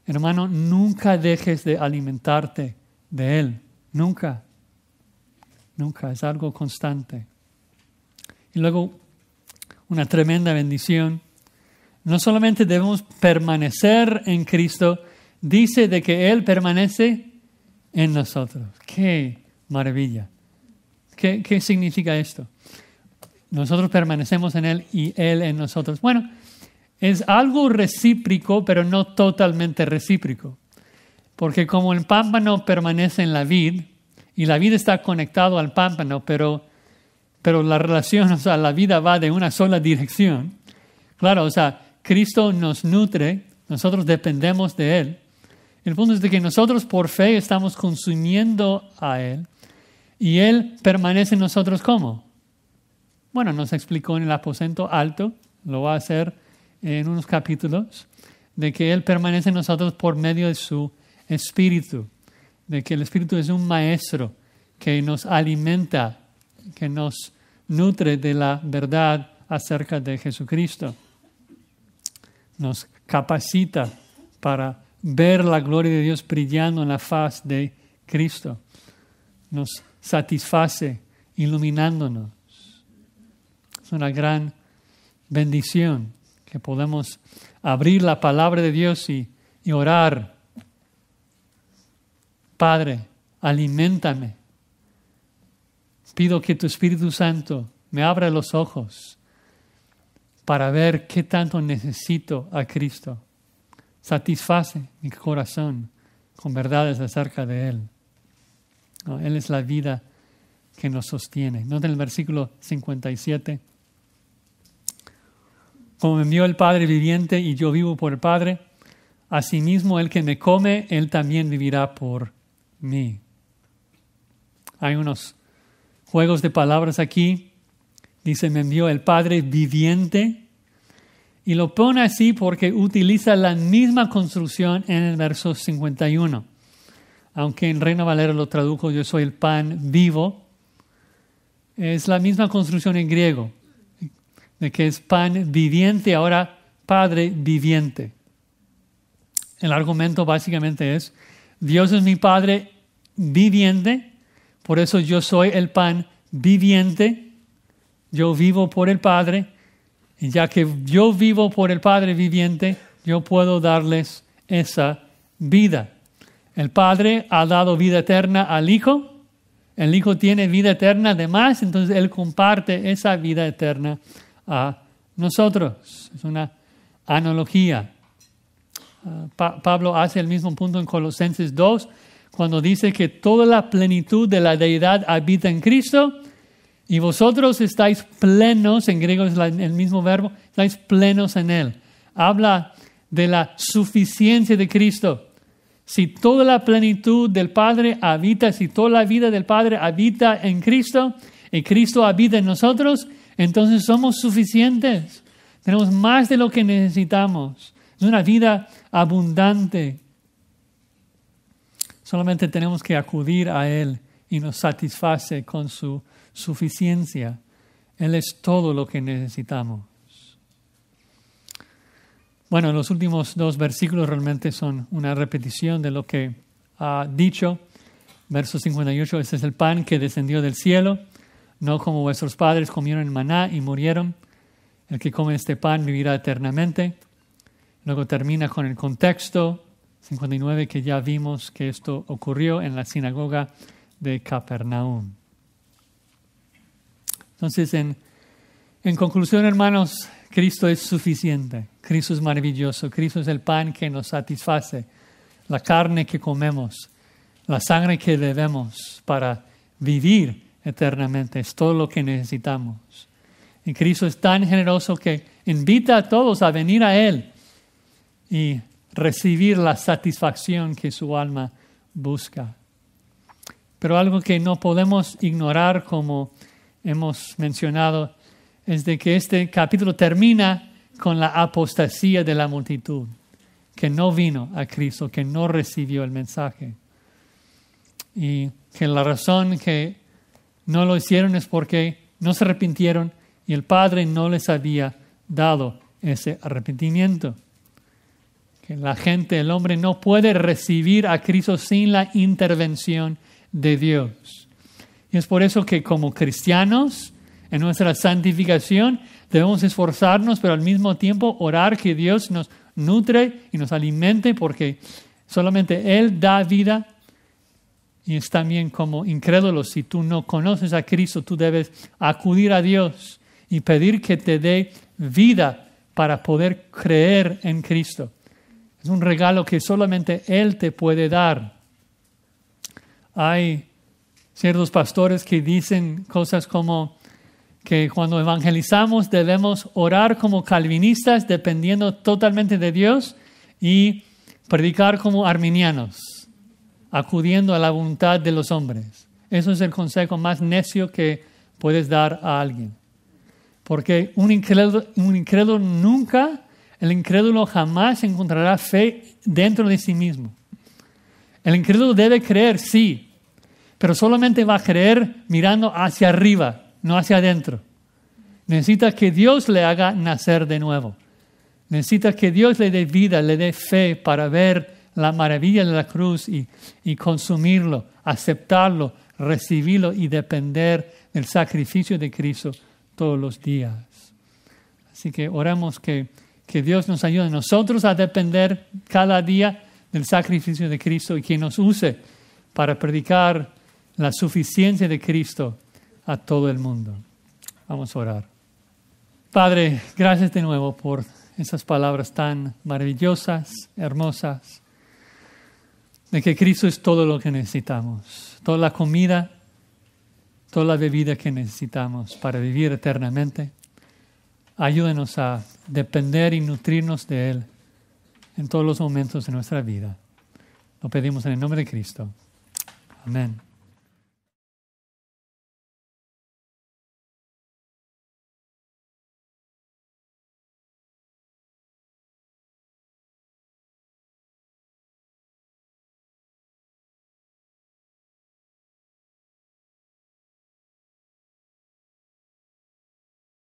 Hermano, nunca dejes de alimentarte de Él. Nunca. Nunca. Es algo constante. Y luego, una tremenda bendición. No solamente debemos permanecer en Cristo, dice de que Él permanece en nosotros. ¡Qué maravilla! ¿Qué significa esto? Nosotros permanecemos en Él y Él en nosotros. Bueno, es algo recíproco, pero no totalmente recíproco. Porque como el pámpano permanece en la vid, y la vid está conectado al pámpano, pero la relación, o sea, la vida va de una sola dirección. Claro, o sea, Cristo nos nutre, nosotros dependemos de Él. El punto es de que nosotros por fe estamos consumiendo a Él, y Él permanece en nosotros ¿cómo? Bueno, nos explicó en el aposento alto, lo va a hacer en unos capítulos, de que Él permanece en nosotros por medio de su Espíritu, de que el Espíritu es un maestro que nos alimenta, que nos nutre de la verdad acerca de Jesucristo. Nos capacita para ver la gloria de Dios brillando en la faz de Cristo. Nos satisface iluminándonos. Es una gran bendición que podemos abrir la palabra de Dios y orar. Padre, aliméntame. Pido que tu Espíritu Santo me abra los ojos para ver qué tanto necesito a Cristo. Satisface mi corazón con verdades acerca de Él. No, Él es la vida que nos sostiene. Noten el versículo 57. Como me envió el Padre viviente y yo vivo por el Padre, asimismo el que me come, Él también vivirá por mí. Hay unos juegos de palabras aquí. Dice, me envió el Padre viviente. Y lo pone así porque utiliza la misma construcción en el verso 51. Aunque en Reina Valera lo tradujo, yo soy el pan vivo. Es la misma construcción en griego, de que es pan viviente, ahora Padre viviente. El argumento básicamente es, Dios es mi Padre viviente, por eso yo soy el pan viviente, yo vivo por el Padre, y ya que yo vivo por el Padre viviente, yo puedo darles esa vida. El Padre ha dado vida eterna al Hijo, el Hijo tiene vida eterna además, entonces Él comparte esa vida eterna a nosotros. Es una analogía. Pablo hace el mismo punto en Colosenses 2, cuando dice que toda la plenitud de la deidad habita en Cristo y vosotros estáis plenos, en griego es el mismo verbo, estáis plenos en Él. Habla de la suficiencia de Cristo. Si toda la plenitud del Padre habita, si toda la vida del Padre habita en Cristo y Cristo habita en nosotros, entonces somos suficientes. Tenemos más de lo que necesitamos. Es una vida abundante. Solamente tenemos que acudir a Él y nos satisface con su suficiencia. Él es todo lo que necesitamos. Bueno, los últimos dos versículos realmente son una repetición de lo que ha dicho. Verso 58, este es el pan que descendió del cielo, no como vuestros padres comieron el maná y murieron. El que come este pan vivirá eternamente. Luego termina con el contexto 59 que ya vimos que esto ocurrió en la sinagoga de Capernaum. Entonces, en conclusión, hermanos, Cristo es suficiente. Cristo es maravilloso. Cristo es el pan que nos satisface, la carne que comemos, la sangre que bebemos para vivir eternamente. Es todo lo que necesitamos. Y Cristo es tan generoso que invita a todos a venir a Él y recibir la satisfacción que su alma busca. Pero algo que no podemos ignorar, como hemos mencionado, es de que este capítulo termina con la apostasía de la multitud, que no vino a Cristo, que no recibió el mensaje. Y que la razón que no lo hicieron es porque no se arrepintieron y el Padre no les había dado ese arrepentimiento. Que la gente, el hombre, no puede recibir a Cristo sin la intervención de Dios. Y es por eso que como cristianos, en nuestra santificación, debemos esforzarnos, pero al mismo tiempo orar que Dios nos nutre y nos alimente, porque solamente Él da vida. Y es también como incrédulo, si tú no conoces a Cristo, tú debes acudir a Dios y pedir que te dé vida para poder creer en Cristo. Es un regalo que solamente Él te puede dar. Hay ciertos pastores que dicen cosas como que cuando evangelizamos debemos orar como calvinistas dependiendo totalmente de Dios y predicar como arminianos, acudiendo a la voluntad de los hombres. Eso es el consejo más necio que puedes dar a alguien. Porque el incrédulo jamás encontrará fe dentro de sí mismo. El incrédulo debe creer, sí, pero solamente va a creer mirando hacia arriba, no hacia adentro. Necesita que Dios le haga nacer de nuevo. Necesita que Dios le dé vida, le dé fe para ver la maravilla de la cruz y consumirlo, aceptarlo, recibirlo y depender del sacrificio de Cristo todos los días. Así que oramos que Dios nos ayude a nosotros a depender cada día del sacrificio de Cristo y que nos use para predicar la suficiencia de Cristo a todo el mundo. Vamos a orar. Padre, gracias de nuevo por esas palabras tan maravillosas, hermosas, de que Cristo es todo lo que necesitamos, toda la comida, toda la bebida que necesitamos para vivir eternamente. Ayúdenos a depender y nutrirnos de Él en todos los momentos de nuestra vida. Lo pedimos en el nombre de Cristo. Amén.